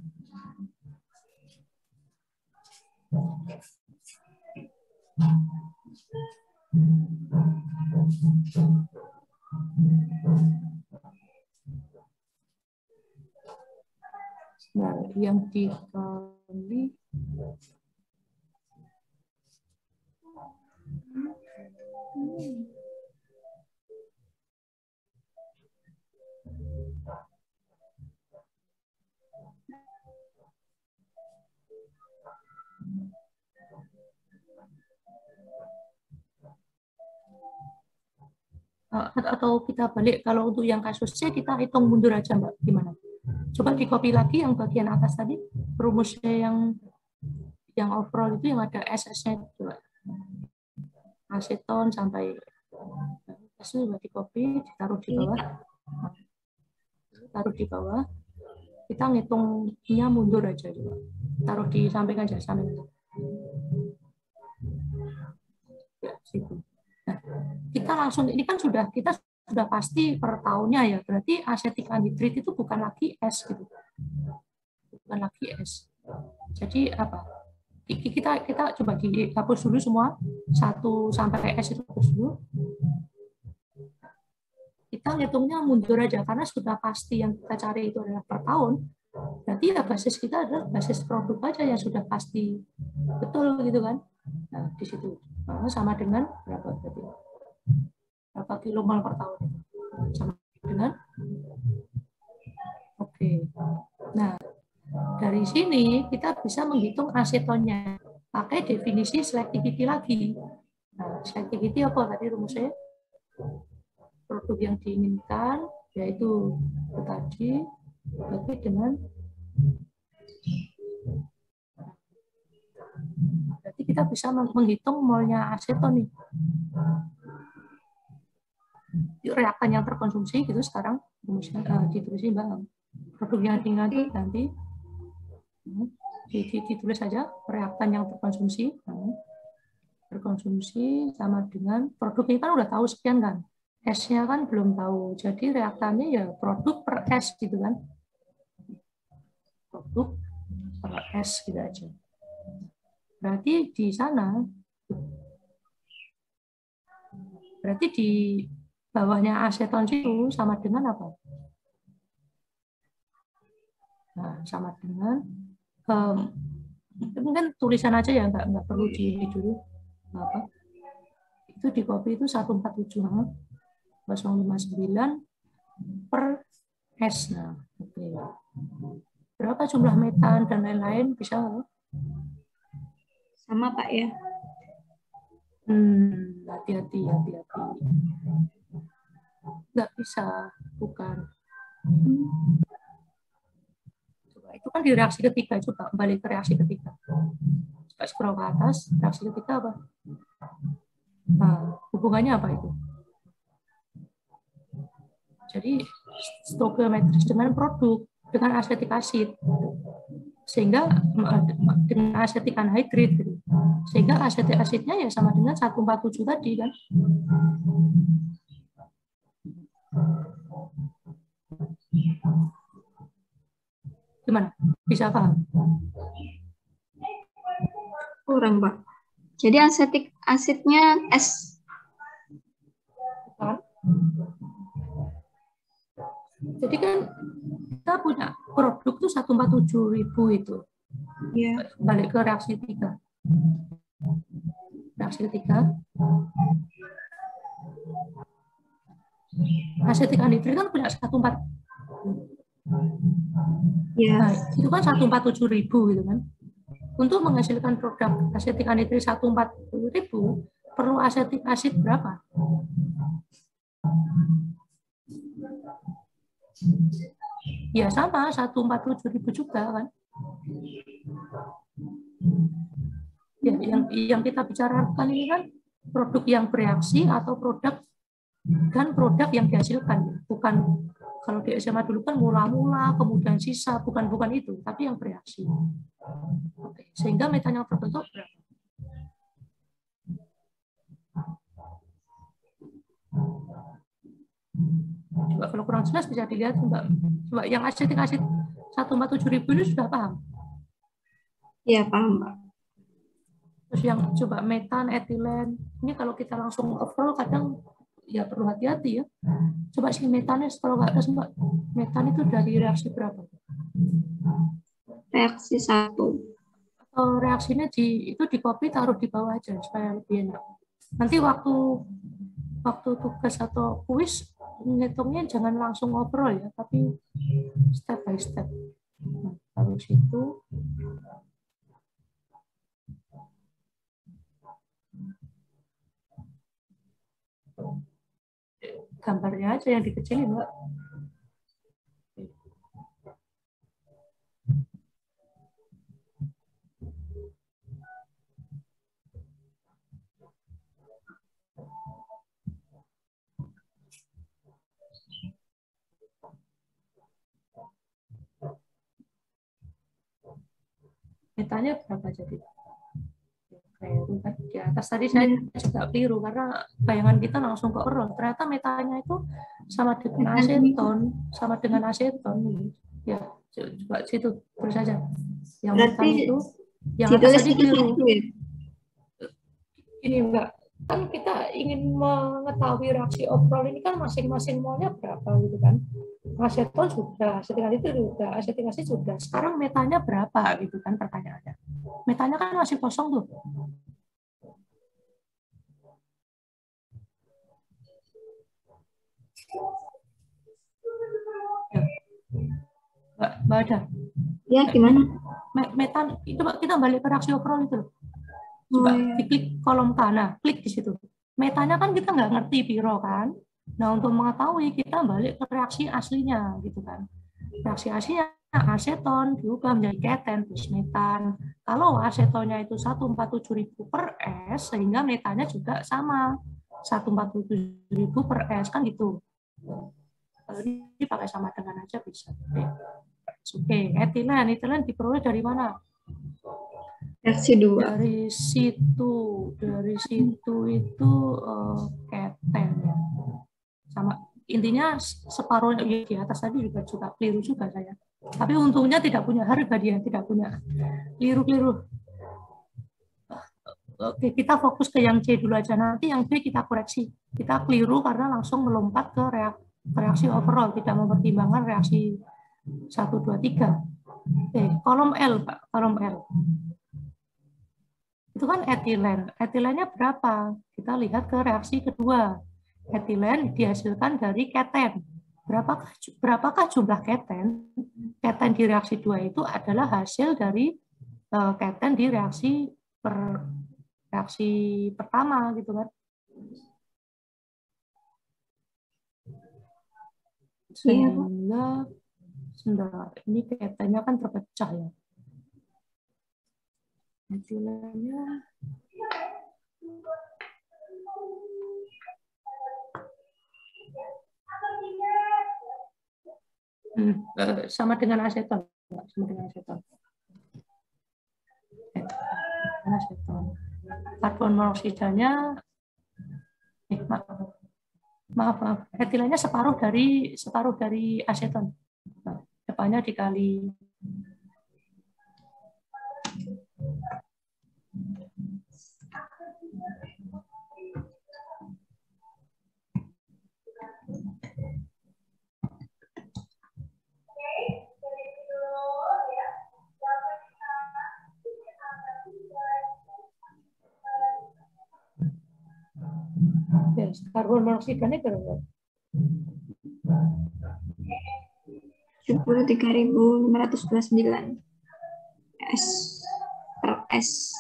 Nah, yang dikali atau kita balik, kalau untuk yang kasusnya kita hitung mundur aja Mbak, gimana? Coba di copy lagi yang bagian atas tadi, rumusnya yang overall itu yang ada SS-nya coba. Aseton sampai itu di copy, ditaruh di bawah. Taruh di bawah. Kita ngitungnya mundur aja coba. Taruh di samping aja, samping aja. Ya, situ. Nah, kita langsung, ini kan kita sudah pasti per tahunnya ya, berarti asetik anhidrit itu bukan lagi S gitu, bukan lagi S. Jadi apa? Kita coba dihapus dulu semua 1 sampai S itu hapus dulu. Kita hitungnya mundur aja karena sudah pasti yang kita cari itu adalah per tahun. Berarti ya basis kita adalah basis produk aja yang sudah pasti betul gitu kan. Nah, di situ sama dengan berapa berarti? Berapa kilomol per tahun? Sama dengan oke. Nah, dari sini kita bisa menghitung asetonnya pakai definisi selectivity lagi. Nah, selectivity apa tadi rumusnya? Produk yang diinginkan yaitu tadi bagi dengan berarti kita bisa menghitung molnya aseton nih. Reaktan yang terkonsumsi gitu sekarang rumusnya ditulisin Mbak. Produk yang diinginkan nanti ditulis saja reaktan yang terkonsumsi. Terkonsumsi sama dengan produk ini kan udah tahu sekian kan. S-nya kan belum tahu. Jadi reaktannya ya produk per S gitu kan. Produk per S gitu aja. Berarti di sana, berarti di bawahnya aseton itu sama dengan apa? Nah, sama dengan, mungkin tulisan aja ya, nggak perlu di dulu. Apa? Itu di copy itu 147. 059 per S. Nah, oke. Berapa jumlah metan dan lain-lain bisa? Sama Pak ya? Hati-hati. Nggak bisa, bukan. Coba, itu kan di reaksi ketiga, coba balik ke reaksi ketiga. Coba scroll ke atas, reaksi ketiga apa? Nah, hubungannya apa itu? Jadi stoichiometris dengan produk, dengan asetik asid, sehingga dengan asetik anhidrit, sehingga asetik asidnya ya sama dengan 147 tadi kan. Gimana? Bisa paham? Kurang Pak. Jadi asetik asidnya S. Jadi kan kita punya produk tuh 147.000 itu. Yeah. Balik ke reaksi 3. reaksi ketiga. Asetik anhidrit kan punya 14. Ya. Nah, itu kan 147.000 gitu kan. Untuk menghasilkan produk asetik anhidrit 140.000 perlu asetik asid berapa? Ya sama 147.000 juga kan. Ya, yang kita bicarakan ini kan produk yang bereaksi atau produk yang dihasilkan, bukan kalau di SMA dulu kan mula-mula kemudian sisa, bukan itu, tapi yang bereaksi. Oke. Sehingga metan yang terbentuk berapa? Coba kalau kurang jelas bisa dilihat coba yang asetik asid 147.000 ini sudah paham? Ya, paham, Pak. Terus yang coba metan, etilen, ini kalau kita langsung overall kadang ya perlu hati-hati ya. Coba sih metannya kalau nggak ada Mbak, metan itu dari reaksi berapa? Reaksi 1. Atau reaksinya itu di copy taruh di bawah aja supaya lebih enak. Nanti waktu tugas atau kuis ngitungnya jangan langsung overall ya, tapi step by step. Nah, harus itu. Gambarnya aja yang dikecilin, Mbak. Metanya berapa jadi? Keliru kan di atas tadi saya juga keliru karena bayangan kita langsung ke overall. Ternyata metanya itu sama dengan aseton, ya coba situ terus saja yang metan itu yang atas tadi keliru. Ini enggak, kan kita ingin mengetahui reaksi overall ini kan masing-masing molnya berapa gitu kan. Aseton sudah, asetik itu sudah, asetik asid sudah. Sekarang metanya berapa gitu kan pertanyaannya. Metanya kan masih kosong tuh. Mbak Ada. Ya, gimana? Metan itu kita balik ke reaksi overall itu. Coba diklik kolom kanan, klik di situ. Metanya kan kita nggak ngerti piro kan. Nah, untuk mengetahui kita balik ke reaksi aslinya gitu kan. Reaksi aslinya aseton diubah menjadi keten plus metan. Kalau asetonnya itu 147.000 per S sehingga metannya juga sama 147.000 per S kan gitu. Kalau ini pakai sama dengan aja bisa. Oke, etilen diperoleh dari mana? Reaksi 2. Dari situ itu keten ya. Sama intinya separuh di atas tadi juga keliru juga saya. Tapi untungnya tidak punya harga dia, tidak punya keliru. Oke, kita fokus ke yang C dulu aja. Nanti yang B kita koreksi. Kita keliru karena langsung melompat ke reaksi overall, tidak mempertimbangkan reaksi 1, 2, 3. Oke, kolom L, Pak. Kolom L. Itu kan etilen. Etilennya berapa? Kita lihat ke reaksi kedua. Etilen dihasilkan dari keten. Berapakah jumlah keten? Keten di reaksi 2 itu adalah hasil dari keten di reaksi pertama gitu kan. Sehingga ini ketennya kan terpecah ya. Etilennya sama dengan aseton. Karbon monoksidanya maaf, etilennya separuh dari aseton. Depannya dikali Yes, karbon monoksidanya berapa? 73.529 S per S.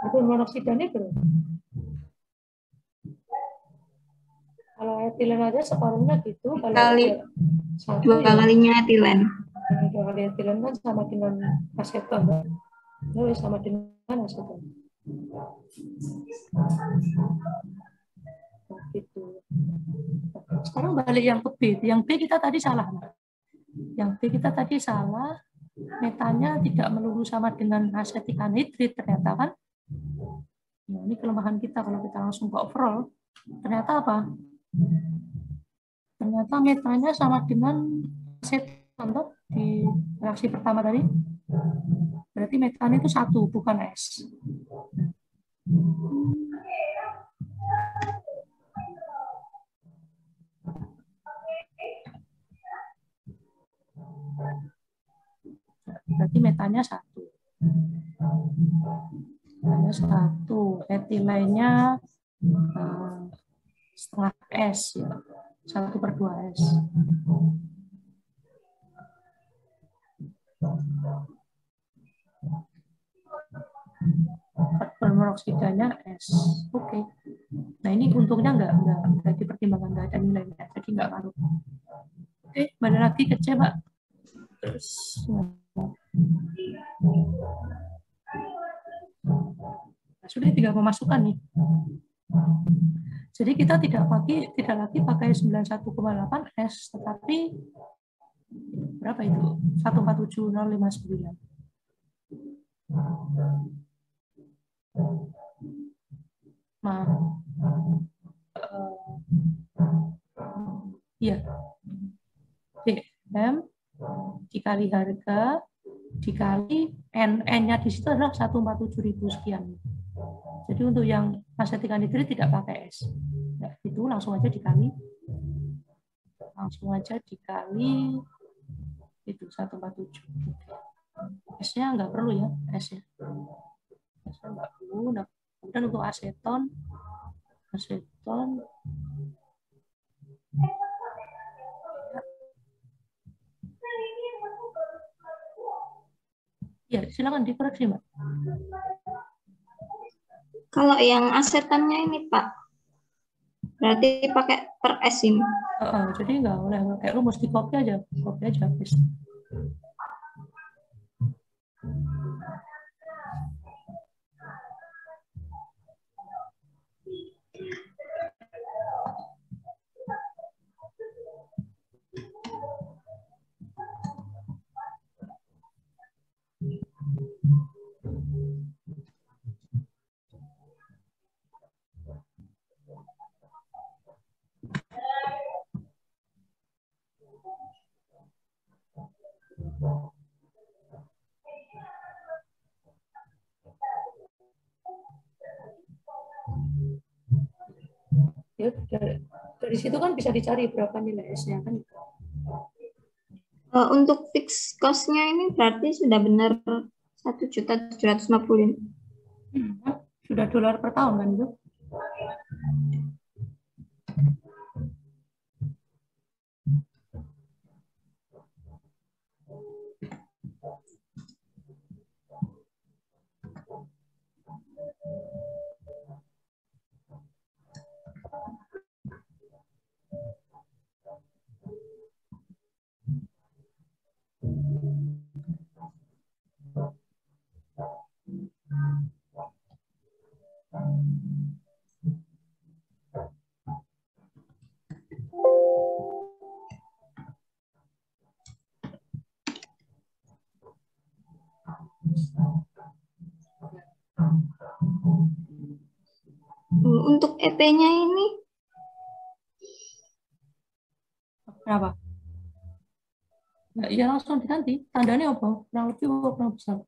Karbon monoksidanya berapa? Kalau etilen aja separuhnya gitu, kalau Kali satu dua ya, kalinya etilen. dua kali etilen kan sama dengan aseton, kan? Ya, sama dengan aseton. Gitu. Sekarang balik yang ke B. Yang B kita tadi salah. Yang B kita tadi salah. Metanya tidak melulu sama dengan asetik anhidrid ternyata kan. Nah, ini kelemahan kita kalau kita langsung ke overall. Ternyata apa? Ternyata metanya sama dengan aseton di reaksi pertama tadi. Berarti metan itu satu, bukan S. Berarti metanya satu. Metanya satu. Etilenya setengah S ya. 1/2 S. Karbon monoksidanya S. Oke. Nah ini untungnya nggak dipertimbangkan, nggak ada nilainya, jadi nggak ngaruh. Oke, balik lagi ke C, Mbak. Terus, nah, sudah tinggal memasukkan nih. Jadi kita tidak lagi pakai 91,8 S, tetapi berapa itu? 147059. Nah, iya. DM dikali harga dikali N-nya di situ adalah 147.000 sekian. Jadi untuk yang asetik anhidrid tidak pakai S. Ya, itu langsung aja dikali itu 147. S-nya nggak perlu ya, S-nya. S-nya nggak perlu. Nah, kemudian untuk aseton ya silakan dikoreksi, Mbak. Kalau yang asetannya ini Pak, berarti pakai per S ini. Jadi nggak boleh pakai rumus, di copy aja habis. Ya, dari situ kan bisa dicari berapa nilai S-nya kan. Untuk fix cost-nya ini berarti sudah benar 1.750.000. Sudah dolar per tahun kan itu. Untuk EP-nya ini Berapa? Nah, ya langsung diganti. Tandanya apa? Kurang lebih kurang besar.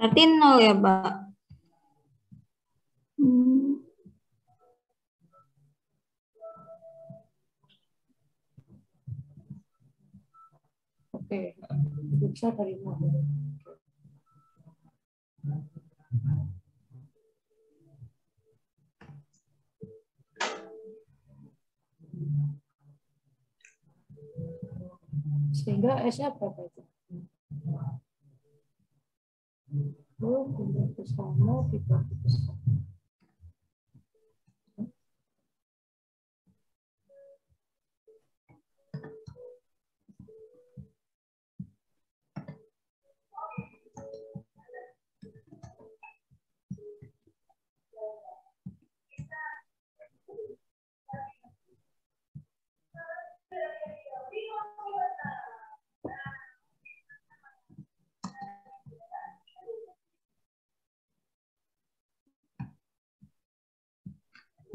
berarti 0 ya, Pak? Oke. besar dari 50. Sehingga S-nya berapa itu? Pindah ke sana, dibagi ke sana.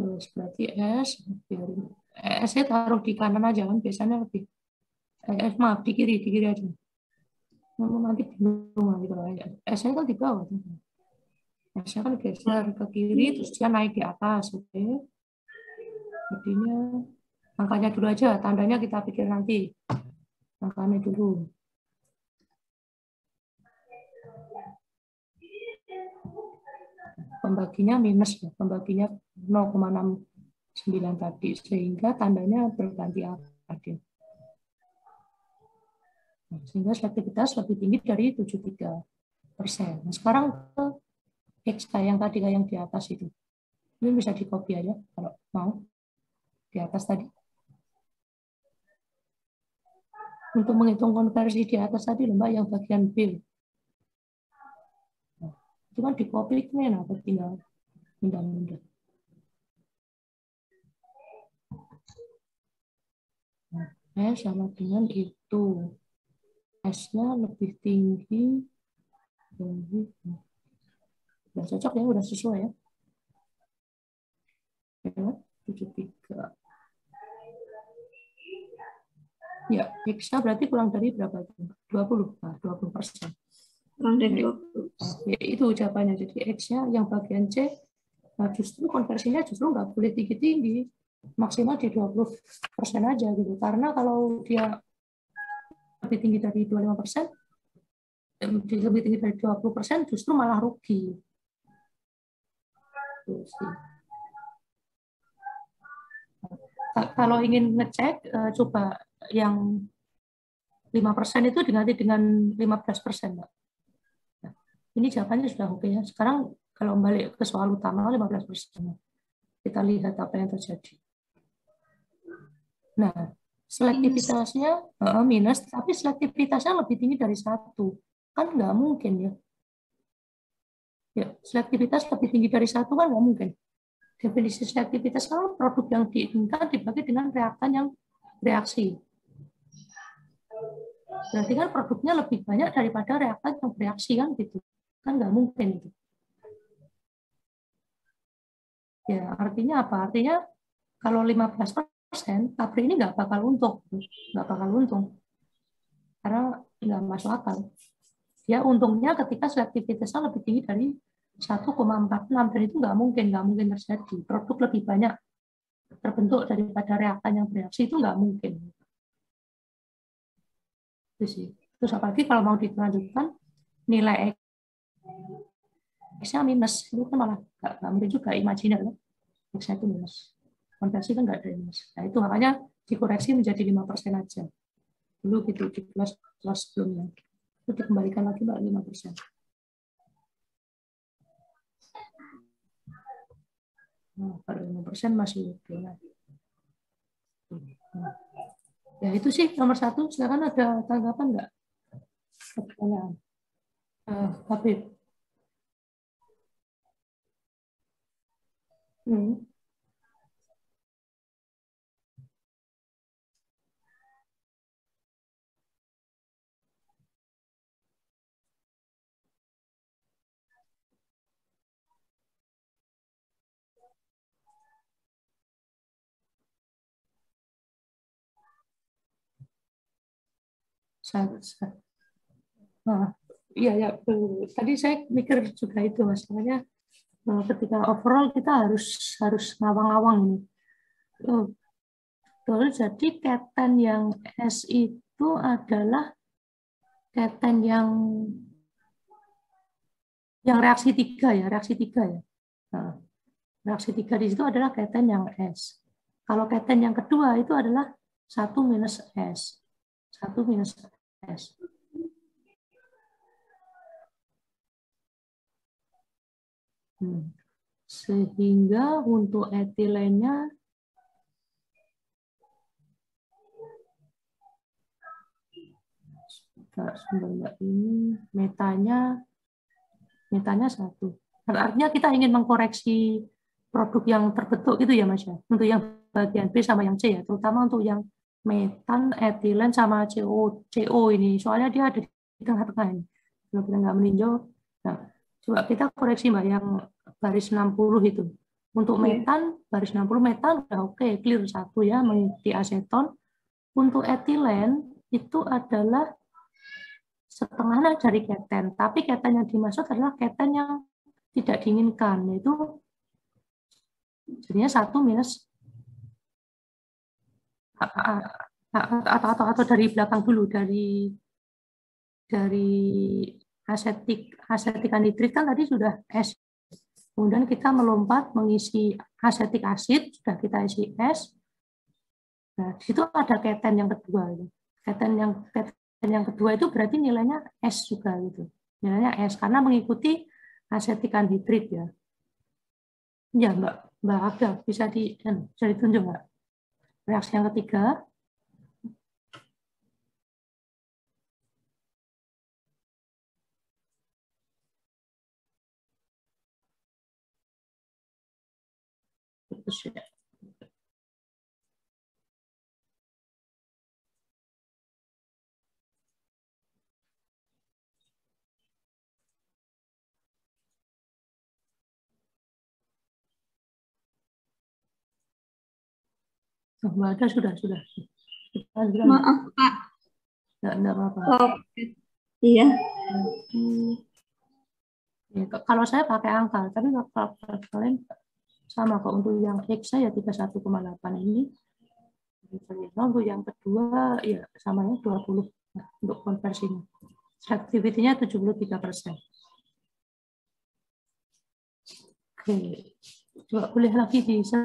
Terus berarti S-nya taruh di kanan aja kan, biasanya lebih maaf di kiri aja. Nanti bingung lagi kalau S-nya kan di bawah. S-nya kan geser ke kiri, terus dia naik di atas, oke. Jadinya angkanya dulu aja, tandanya kita pikir nanti. Angkanya dulu. Pembaginya minus ya, pembaginya 0,69 tadi, sehingga tandanya berganti angka. Sehingga selektivitas lebih tinggi dari 73%. Nah, sekarang ke X yang tadi yang di atas itu. Ini bisa di copy aja kalau mau. Di atas tadi. Untuk menghitung konversi di atas tadi, Mbak, yang bagian B. Nah, itu kan di copy nih, nah, tinggal pindah-pindah. Nah, sama dengan itu. S-nya lebih tinggi. Udah cocok ya, udah sesuai ya. 73. Ya, X-nya berarti kurang dari berapa? 20. Nah, 20%. Kurang dari 20. Ya, itu jawabannya. Jadi X-nya yang bagian C, nah justru konversinya justru nggak boleh tinggi-tinggi. Maksimal di 20% aja gitu. Karena kalau dia lebih tinggi dari 25%, lebih tinggi dari 20%, justru malah rugi. Kalau ingin ngecek, coba yang 5% itu diganti dengan 15%, Mbak. Nah, ini jawabannya sudah oke ya. Sekarang kalau balik ke soal utama 15%. Kita lihat apa yang terjadi. Nah, selektivitasnya minus, tapi selektivitasnya lebih tinggi dari 1. Kan nggak mungkin ya. Ya, selektivitas lebih tinggi dari 1 kan nggak mungkin. Definisi selektivitas kan produk yang diinginkan dibagi dengan reaktan yang reaksi. Berarti kan produknya lebih banyak daripada reaktan yang bereaksi kan gitu. Kan nggak mungkin itu. Ya, artinya apa? Artinya kalau 15%, pabrik ini nggak bakal untung. Nggak bakal untung. Karena nggak masuk akal. Ya, untungnya ketika selektivitasnya lebih tinggi dari 1,46, dan itu nggak mungkin terjadi. Produk lebih banyak terbentuk daripada reaktan yang bereaksi, itu nggak mungkin. Itu sih. Terus apalagi kalau mau dilanjutkan, nilai X-nya minus, itu kan malah nggak mungkin juga, imajiner. X-nya itu minus. Konversi kan nggak ada minus. Nah, itu makanya dikoreksi menjadi 5% aja. Dulu gitu, di kelas sebelumnya. Itu dikembalikan lagi Mbak 5%. Nah, kalau 5% masih oke. Ya itu sih nomor 1. Silakan ada tanggapan nggak? Pertanyaan. Habib. Nah, iya ya, tadi saya mikir juga itu masalahnya ketika overall kita harus ngawang-ngawang ini. Betul, jadi keten yang S itu adalah keten yang reaksi 3 ya, reaksi 3 ya. Nah, reaksi 3 di situ adalah keten yang S. Kalau keten yang kedua itu adalah 1 minus S. 1 minus S. Sehingga untuk etilennya sumber ini metanya 1. Artinya kita ingin mengkoreksi produk yang terbentuk gitu ya Mas ya. Untuk yang bagian B sama yang C ya, terutama untuk yang metan, etilen sama CO ini. Soalnya dia ada di tengah-tengah ini. Kalau kita nggak meninjau, nah coba kita koreksi Mbak yang baris 60 itu. Untuk metan, baris 60 metan udah oke, clear 1 ya, mengikuti aseton. Untuk etilen itu adalah setengahnya dari keten, tapi keten yang dimaksud adalah keten yang tidak diinginkan, yaitu jadinya 1 minus atau dari belakang dulu, dari asetik anhidrid kan tadi sudah S. Kemudian kita melompat mengisi asetik asid, sudah kita isi S. Nah, di situ ada keten yang kedua. Keten yang kedua itu berarti nilainya S juga gitu. Nilainya S karena mengikuti asetik anhidrid ya. Ya, Mbak Aga bisa ditunjuk Mbak. Reaksi yang ketiga. Mbak Aga sudah. Maaf Pak. Enggak apa-apa. Oh, iya. Ya, kalau saya pakai angka, tapi kalau kalian sama kok. Untuk yang X saya 31,8 ini. Untuk yang kedua ya sama ya 20 untuk konversinya. Selectivity-nya 73%. Oke. Coba boleh lagi bisa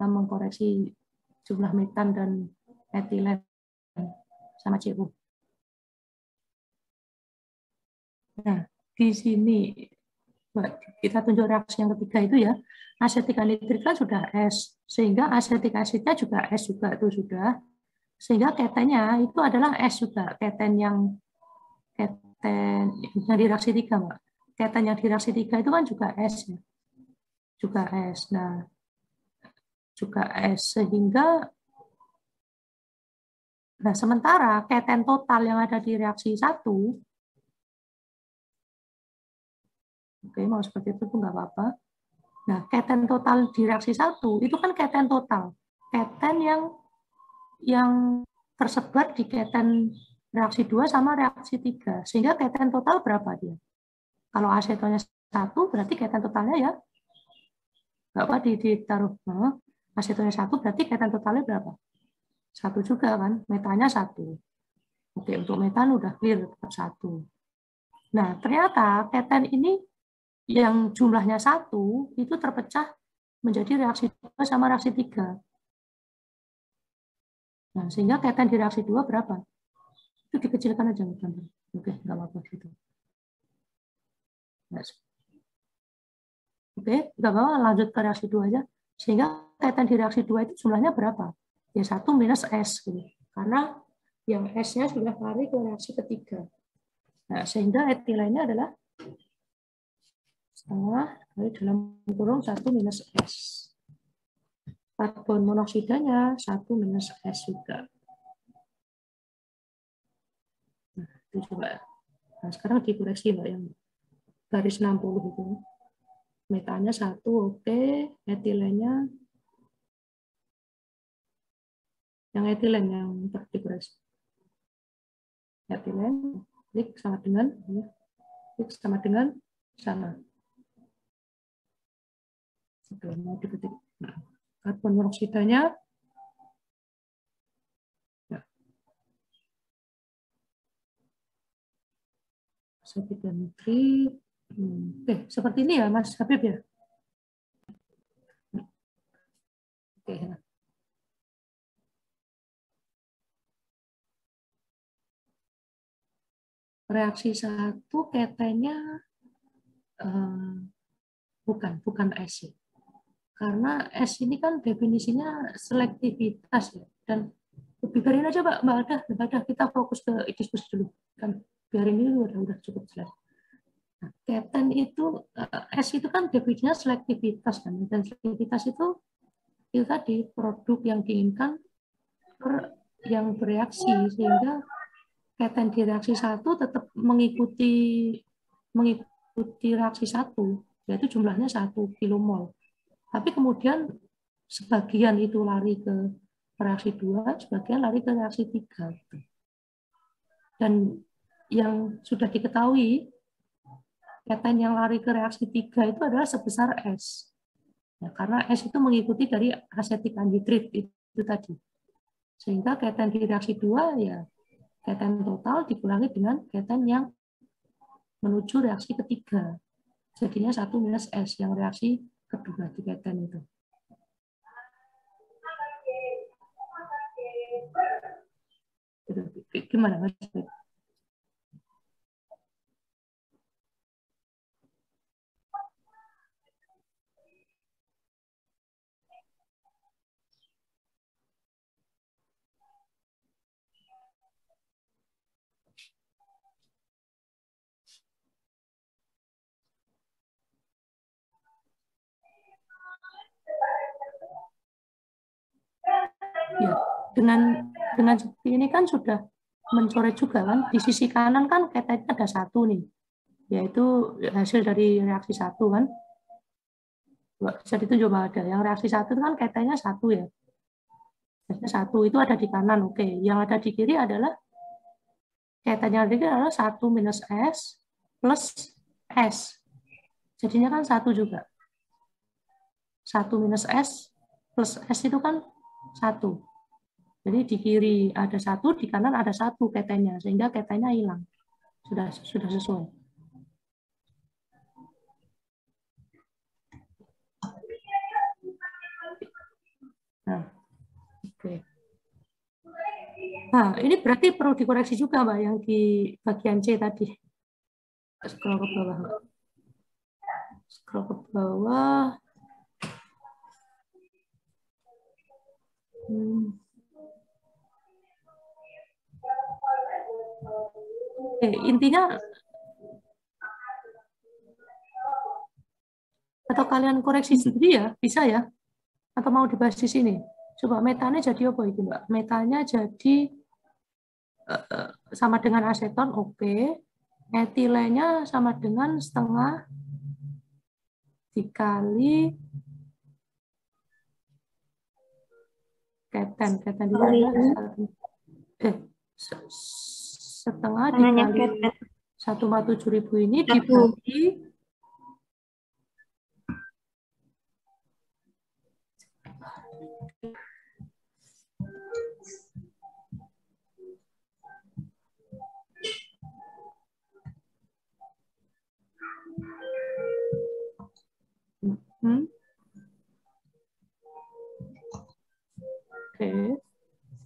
mengkoreksi jumlah metan dan etilen sama CO. Nah, di sini kita tunjuk reaksi yang ketiga itu ya, asetik anhidrid kan sudah S, sehingga asetik asidnya juga S juga itu sudah, sehingga ketennya itu adalah S juga, keten yang di reaksi 3, Mbak. Keten yang di reaksi 3 itu kan juga S ya. Juga S. Nah, juga S sehingga sementara keten total yang ada di reaksi 1 oke, mau seperti itu pun nggak apa-apa. Nah, keten total di reaksi 1 itu kan keten total. Keten yang tersebar di keten reaksi 2 sama reaksi 3. Sehingga keten total berapa dia? Kalau asetonnya 1, berarti keten totalnya ya berapa ditaruh. Nah, asetonnya 1 berarti keten totalnya berapa? 1 juga kan, metannya 1. Oke, untuk metan udah clear, tetap 1. Nah, ternyata keten ini yang jumlahnya 1 itu terpecah menjadi reaksi 2 sama reaksi 3. Nah, sehingga keten di reaksi 2 berapa? Itu dikecilkan aja. Oke, nggak apa-apa gitu. Oke, nggak apa-apa, lanjut ke reaksi 2 aja. Sehingga keten di reaksi 2 itu jumlahnya berapa? Ya 1 minus S. Gitu. Karena yang S-nya sudah lari ke reaksi ketiga. Nah, sehingga etilennya adalah setengah kali dalam kurung 1 minus S. Karbon monoksidanya 1 minus S juga. Nah, itu coba. Nah, sekarang dikoreksi Mbak yang garis 60 itu. Metannya 1, oke. Etilennya yang etilen yang dikoreksi. Etilen, klik sama dengan sana. Oke, mau diketik. Nah, karbon monoksidanya 1,3. Oke, seperti ini ya Mas Habib ya. Oke. Reaksi 1 ketennya bukan S. Karena S ini kan definisinya selektivitas ya. Dan biarin aja Mbak ada, kita fokus ke diskusi dulu. Kan biarin ini udah cukup jelas. Nah, keten itu S itu kan definisinya selektivitas kan. Dan selektivitas itu tadi produk yang diinginkan yang bereaksi, sehingga keten di reaksi 1 tetap mengikuti reaksi 1, yaitu jumlahnya 1 kilomol. Tapi kemudian sebagian itu lari ke reaksi 2, sebagian lari ke reaksi 3. Dan yang sudah diketahui, keten yang lari ke reaksi 3 itu adalah sebesar S. Ya, karena S itu mengikuti dari asetik anhidrid itu tadi. Sehingga keten di reaksi 2 ya keten total dikurangi dengan keten yang menuju reaksi ketiga. Jadinya 1 minus S yang reaksi kedua di keten itu. Gimana Mas? Ya, dengan seperti ini kan sudah mencoret juga kan. Di sisi kanan kan ketennya ada 1 nih, yaitu hasil dari reaksi 1 kan. Bisa ditunjuk ada. Yang reaksi 1 kan ketennya 1 ya. 1 itu ada di kanan, oke. Yang ada di kiri adalah ketennya di kiri adalah 1 minus S plus S. Jadinya kan 1 juga. 1 minus S plus S itu kan 1. Jadi di kiri ada 1, di kanan ada 1 ketennya, sehingga ketennya hilang. Sudah sesuai. Nah, oke. Nah, ini berarti perlu dikoreksi juga, Mbak, yang di bagian C tadi. Scroll ke bawah. Scroll ke bawah. Intinya, atau kalian koreksi sendiri ya, bisa ya? Atau mau dibahas di sini? Coba metanya jadi apa itu, Mbak? Metanya jadi sama dengan aseton, oke. Etilennya sama dengan setengah dikali keten dikali setengah dikali 147.000 ini dibagi Oke.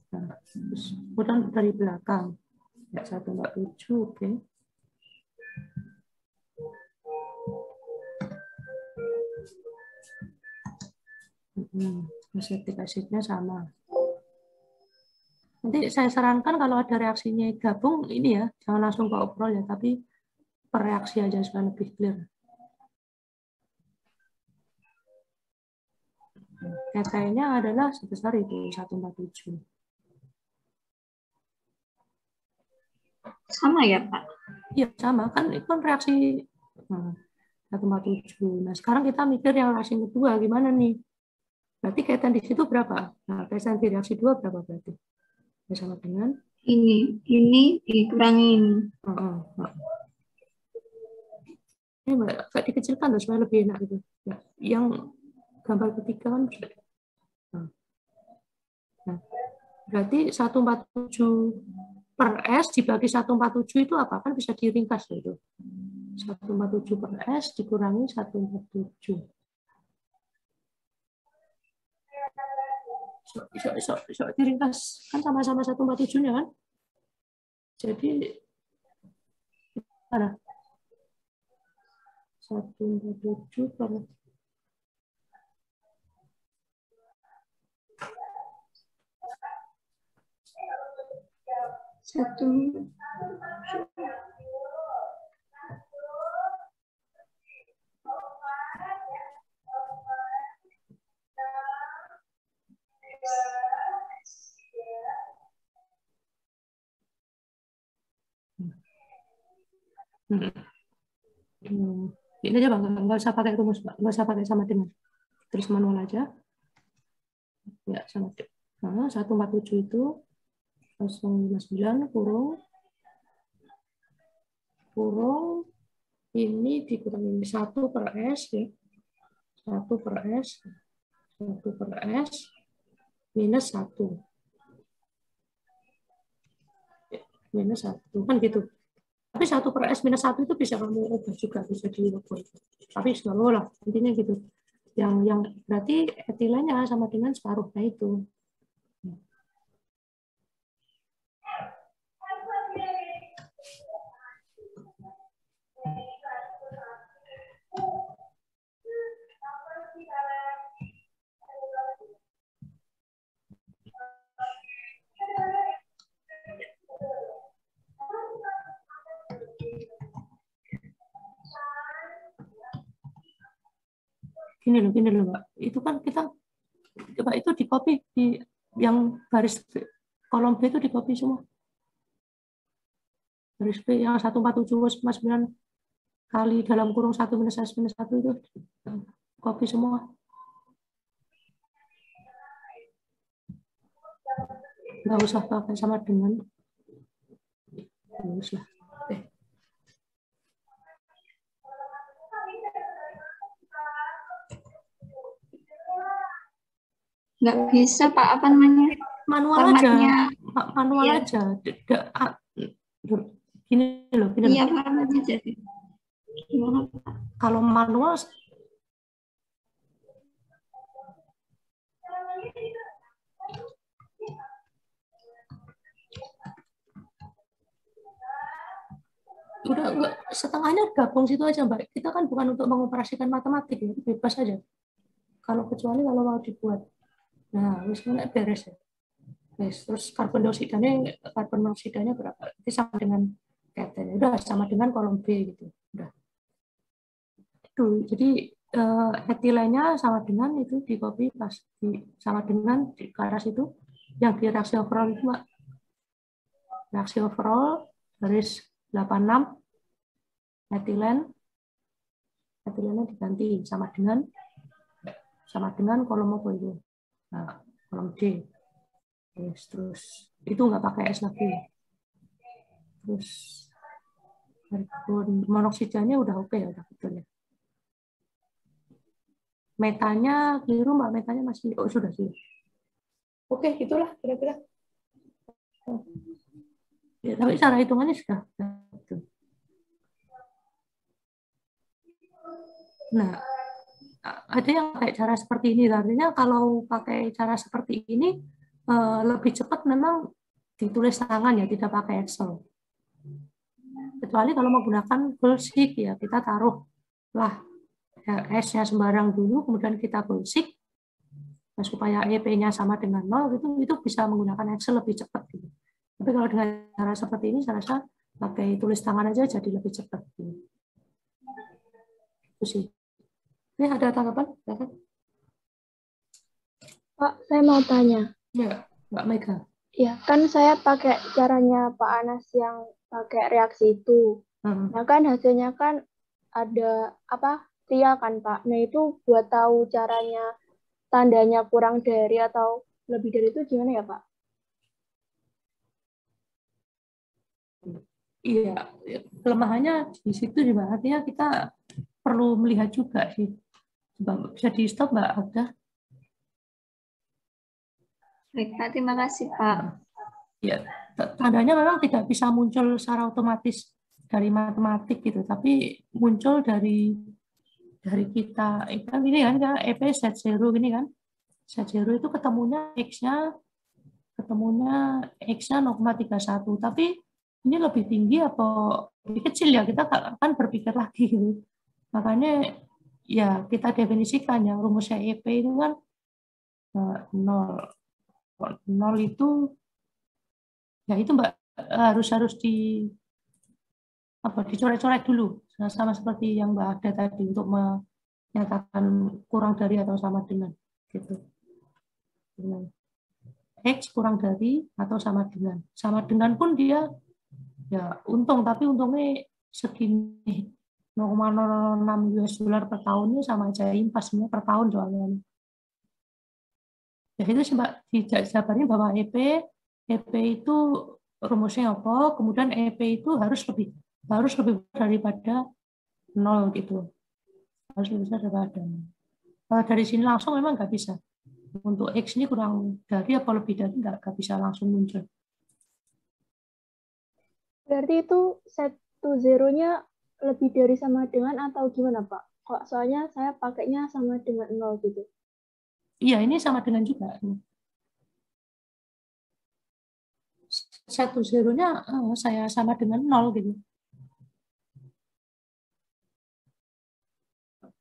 Nah, kemudian dari belakang. Ya, 147, oke. Asetik asidnya sama. Nanti saya sarankan kalau ada reaksinya gabung, ini ya, jangan langsung ke oprol ya, tapi per reaksi aja supaya lebih clear. Ketenya adalah sebesar itu, 147. Sama ya, Pak? Iya, sama. Kan itu kan reaksi 147. Nah, sekarang kita mikir yang reaksi kedua, gimana nih? Berarti kaitan di situ berapa? Nah, kaitan di reaksi 2 berapa berarti? Sama dengan? Ini dikurangin. Ini agak dikecilkan loh, supaya lebih enak gitu. Ya, yang gambar ketiga kan. Nah, berarti 147 per S dibagi 147 itu apa? Kan bisa diringkas itu. 147 per S dikurangi 147. So, diringkas kan sama-sama 147-nya kan? Jadi mana? 147 per satu. Ini aja Bang, nggak usah pakai rumus, Bang. Nggak usah pakai sama dengan. Terus manual aja. Ya, sama. Nah, 147 itu 059 kurung ini dikurangi 1 per S ya. 1 per S. 1 per S minus 1. Minus 1. Kan gitu. Tapi 1 per S minus 1 itu bisa kamu ubah juga, bisa diubah. Tapi selalu lah, intinya gitu. Yang berarti etilennya sama dengan separuhnya itu. Gini loh, Mbak. Itu kan kita coba itu di copy di yang baris kolom B itu di copy semua. Baris B yang 147,9 kali dalam kurung 1 minus S minus 1 itu copy semua. Nggak usah pakai sama dengan. Bagus lah. Nggak bisa Pak, apa namanya? Manual Formatnya. aja. Manual Iya. aja. Gini loh. Iya, formatnya jadi. Gimana Pak? Kalau manual udah enggak, setengahnya gabung situ aja Mbak. Kita kan bukan untuk mengoperasikan matematik ya, bebas aja. Kalau kecuali kalau mau dibuat. Nah, wis beres ya. Yes, terus karbon dioksidanya berapa? Itu sama dengan ketennya. Udah sama dengan kolom B gitu. Udah. Itu. Jadi etilennya sama dengan itu di copy pas sama dengan di keras itu yang di reaksi overall itu Mbak. Reaksi overall garis 86 etilennya diganti sama dengan kolom apa itu? Nah, kolom D. Yes, terus itu nggak pakai S lagi. Terus karbon monoksidanya udah oke ya, udah betul ya. Metanya keliru Mbak, metanya masih sudah sih. Oke, itulah kira-kira. Ya, tapi cara hitungannya sudah. Nah, ada yang pakai cara seperti ini. Artinya kalau pakai cara seperti ini lebih cepat memang ditulis tangan ya, tidak pakai Excel. Kecuali kalau menggunakan bullsheet ya, kita taruhlah S-nya sembarang dulu, kemudian kita bullsheet supaya EP-nya sama dengan 0, itu bisa menggunakan Excel lebih cepat. Gitu. Tapi kalau dengan cara seperti ini, saya rasa pakai tulis tangan aja jadi lebih cepat. Gitu. Itu sih. Ini ada tanggapan? Pak, saya mau tanya. Ya, Mbak Mega. Ya, kan saya pakai caranya Pak Anas yang pakai reaksi itu. Nah kan hasilnya kan ada tia kan Pak. Nah itu buat tahu caranya tandanya kurang dari atau lebih dari itu gimana ya Pak? Iya, kelemahannya di situ juga. Artinya kita perlu melihat juga sih. Bisa di stop Mbak Agda? Baik Pak, terima kasih Pak. Ya, tandanya memang tidak bisa muncul secara otomatis matematik gitu, tapi muncul dari kita kan ini kan EP Z0 ini kan. Z0 itu ketemunya X-nya 0,31, tapi ini lebih tinggi apa lebih kecil ya, kita akan berpikir lagi gitu. Makanya ya kita definisikan ya rumusnya EP itu kan 0 itu ya itu Mbak harus dicoret-coret dulu sama seperti yang Mbak ada tadi untuk menyatakan kurang dari atau sama dengan gitu. X kurang dari atau sama dengan pun dia ya untung, tapi untungnya segini 0,06 US dollar per tahunnya sama aja impasnya per tahun soalnya. Ya itu sih Mbak, dijabarin bahwa EP itu rumusnya apa, kemudian EP itu harus lebih daripada 0 gitu. Harus lebih besar daripada 0. Kalau dari sini langsung memang nggak bisa. Untuk X ini kurang dari apa lebih dari nggak bisa langsung muncul. Berarti itu 10-nya lebih dari sama dengan atau gimana Pak? Kok soalnya saya pakainya sama dengan 0 gitu. Iya, ini sama dengan juga. 10-nya saya sama dengan 0 gitu.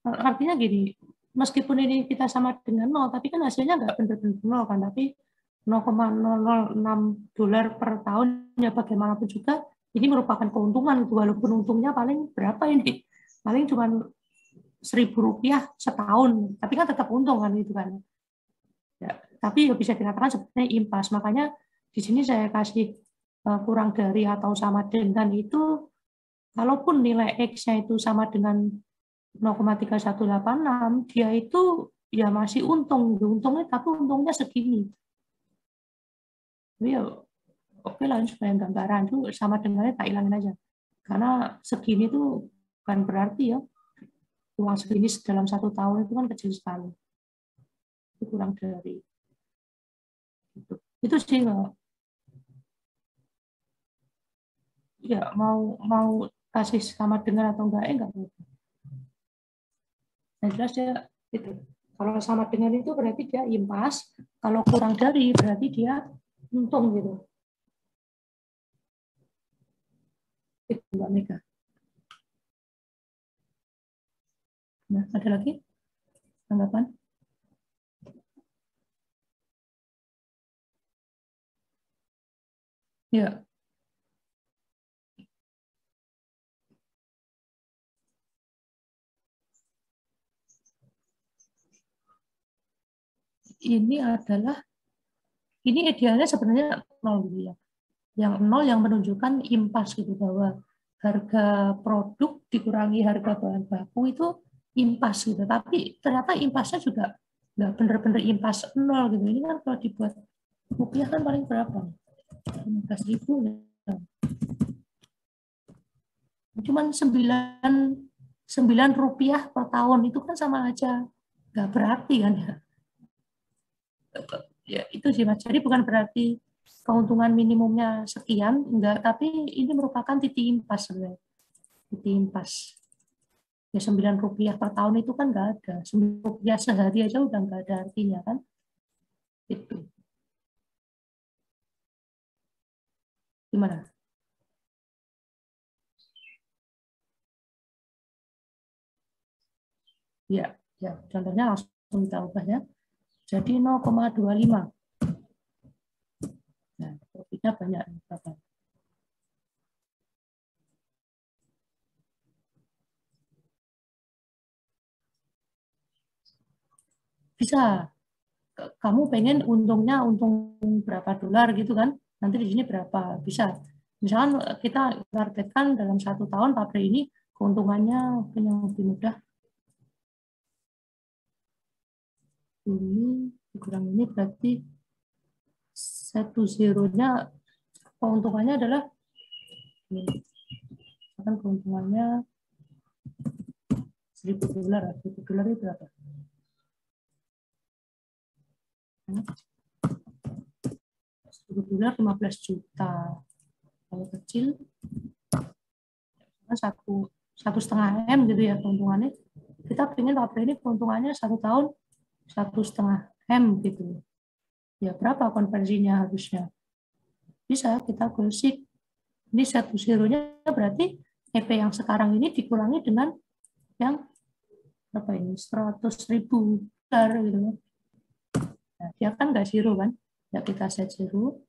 Artinya gini, meskipun ini kita sama dengan 0, tapi kan hasilnya nggak benar-benar 0 kan, tapi 0,006 dolar per tahun ya bagaimanapun juga ini merupakan keuntungan, walaupun untungnya paling berapa ini, paling cuma Rp1.000 setahun, tapi kan tetap untung kan itu kan. Ya, tapi bisa dikatakan sebenarnya impas, makanya di sini saya kasih kurang dari atau sama dengan itu, kalaupun nilai X-nya itu sama dengan 0,3186, dia itu ya masih untung, untungnya tapi untungnya segini. Jadi ya oke lah, supaya gambaran itu sama dengannya tak hilangin aja, karena segini itu bukan berarti ya uang segini dalam 1 tahun itu kan kecil sekali, itu kurang dari itu sih. Ya mau kasih sama dengan atau enggak boleh. Nah jelas ya itu. Kalau sama dengan itu berarti dia impas, kalau kurang dari berarti dia untung gitu. Itu Mbak Mega. Nah, ada lagi tanggapan? Ya. Ini idealnya sebenarnya 0 gitu ya. Yang 0 yang menunjukkan impas gitu, bahwa harga produk dikurangi harga bahan baku itu impas gitu. Tapi ternyata impasnya juga nggak benar-benar impas 0 gitu. Ini kan kalau dibuat rupiah kan paling berapa? 15.000. Cuman 9 rupiah per tahun itu kan sama aja nggak berarti kan ya. Ya itu sih Mas. Jadi bukan berarti keuntungan minimumnya sekian, enggak, tapi ini merupakan titik impas sebenarnya. Titik impas. Ya 9 rupiah per tahun itu kan nggak ada. 9 rupiah sehari aja udah nggak ada artinya kan. Itu. Gimana? Ya, contohnya langsung kita ubah ya. Jadi 0,25. Nah, profitnya banyak. Bisa. Kamu pengen untungnya untung berapa dolar gitu kan? Nanti di sini berapa? Bisa. Misalkan kita targetkan dalam 1 tahun pabrik ini keuntungannya yang lebih mudah. Ini kurang ini berarti 10-nya keuntungannya adalah ini. Misalkan keuntungannya 1.000 dolar. 1.000 dolar itu berapa? 1.000 dolar 15 juta. Kalau kecil 1,5 M gitu ya keuntungannya. Kita ingin pabrik ini keuntungannya 1 tahun 1,5 M gitu. Ya berapa konversinya harusnya? Bisa kita gosip. Ini set zero-nya berarti EP yang sekarang ini dikurangi dengan yang berapa ini? 100.000 dolar gitu. Nah, dia kan nggak zero kan? Ya kita set zero.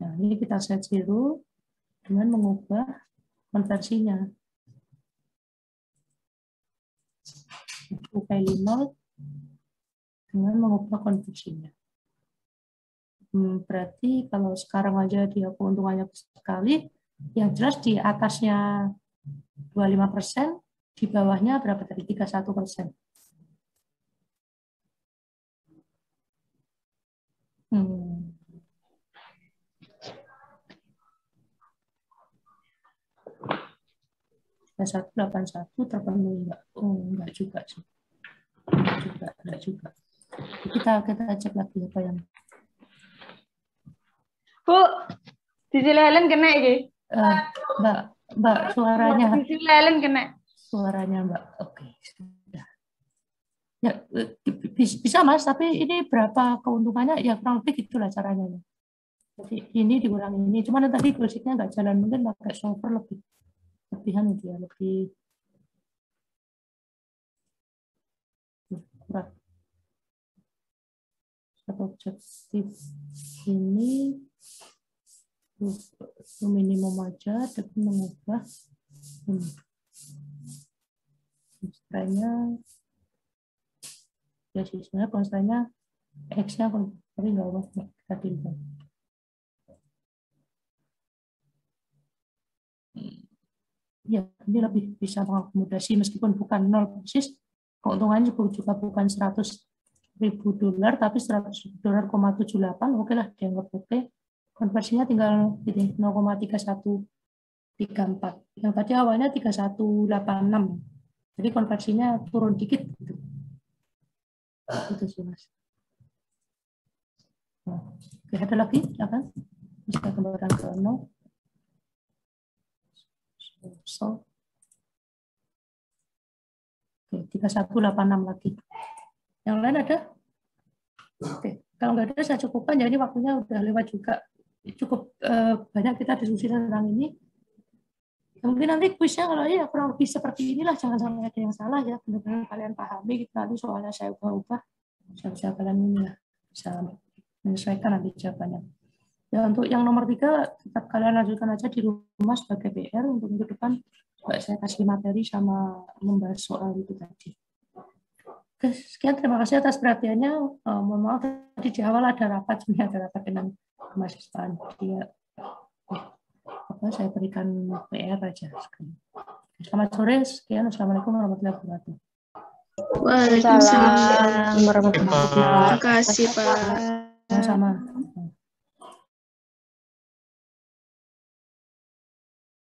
Nah, ini kita set zero dengan mengubah konversinya. Kali 0 dengan mengubah konversinya. Berarti kalau sekarang aja dia keuntungannya sekali, yang jelas di atasnya 25%, di bawahnya berapa tadi? 31%. Nah, 181 terpenuhi enggak? Oh, enggak juga sih. Enggak juga. Kita cek lagi apa yang Bu, di Helen kena iki. Mbak suaranya. Di Helen kena. Suaranya Mbak. Oke, sudah. Ya, bisa Mas, tapi ini berapa keuntungannya? Ya kurang lebih gitulah caranya. Jadi ini dikurangi ini. Cuman tadi gosiknya nggak jalan, mungkin pakai solver lebihan dia lebih kurang. Satu objektif ini minimum aja, tapi mengubah ini. Constraint-nya ya sih, sebenarnya constraint-nya X-nya tapi nggak apa kita pilih. Ya, ini lebih bisa mengakomodasi meskipun bukan 0 persis, keuntungannya juga bukan 100.000 dolar, tapi 100 dolar, 0,78, oke lah, dianggap oke. Konversinya tinggal 0,3134. Yang tadi awalnya 3186. Jadi konversinya turun dikit. Gitu. Itu sih, Mas. Nah, oke, ada lagi? Ya kan? Bisa kembali ke 0. So. Oke, 3186 lagi. Yang lain ada? Oke, kalau nggak ada saya cukupkan, jadi waktunya udah lewat juga. Cukup banyak kita diskusi tentang ini. Mungkin nanti kuisnya kalau ya kurang lebih seperti inilah, jangan sampai ada yang salah ya, benar-benar kalian pahami. Nanti soalnya saya ubah-ubah, bisa kalian ini ya, bisa menyesuaikan nanti jawabannya. Ya, untuk yang nomor 3 tetap kalian lanjutkan aja di rumah sebagai PR. Untuk minggu depan juga saya kasih materi sama membahas soal itu tadi. Oke, sekian, terima kasih atas perhatiannya. Mohon maaf tadi di awal ada rapat dengan mahasiswa. Saya berikan PR aja. Selamat sore, sekian. Assalamualaikum warahmatullahi wabarakatuh. Waalaikumsalam warahmatullahi wabarakatuh. Terima kasih, Pak. Sama-sama.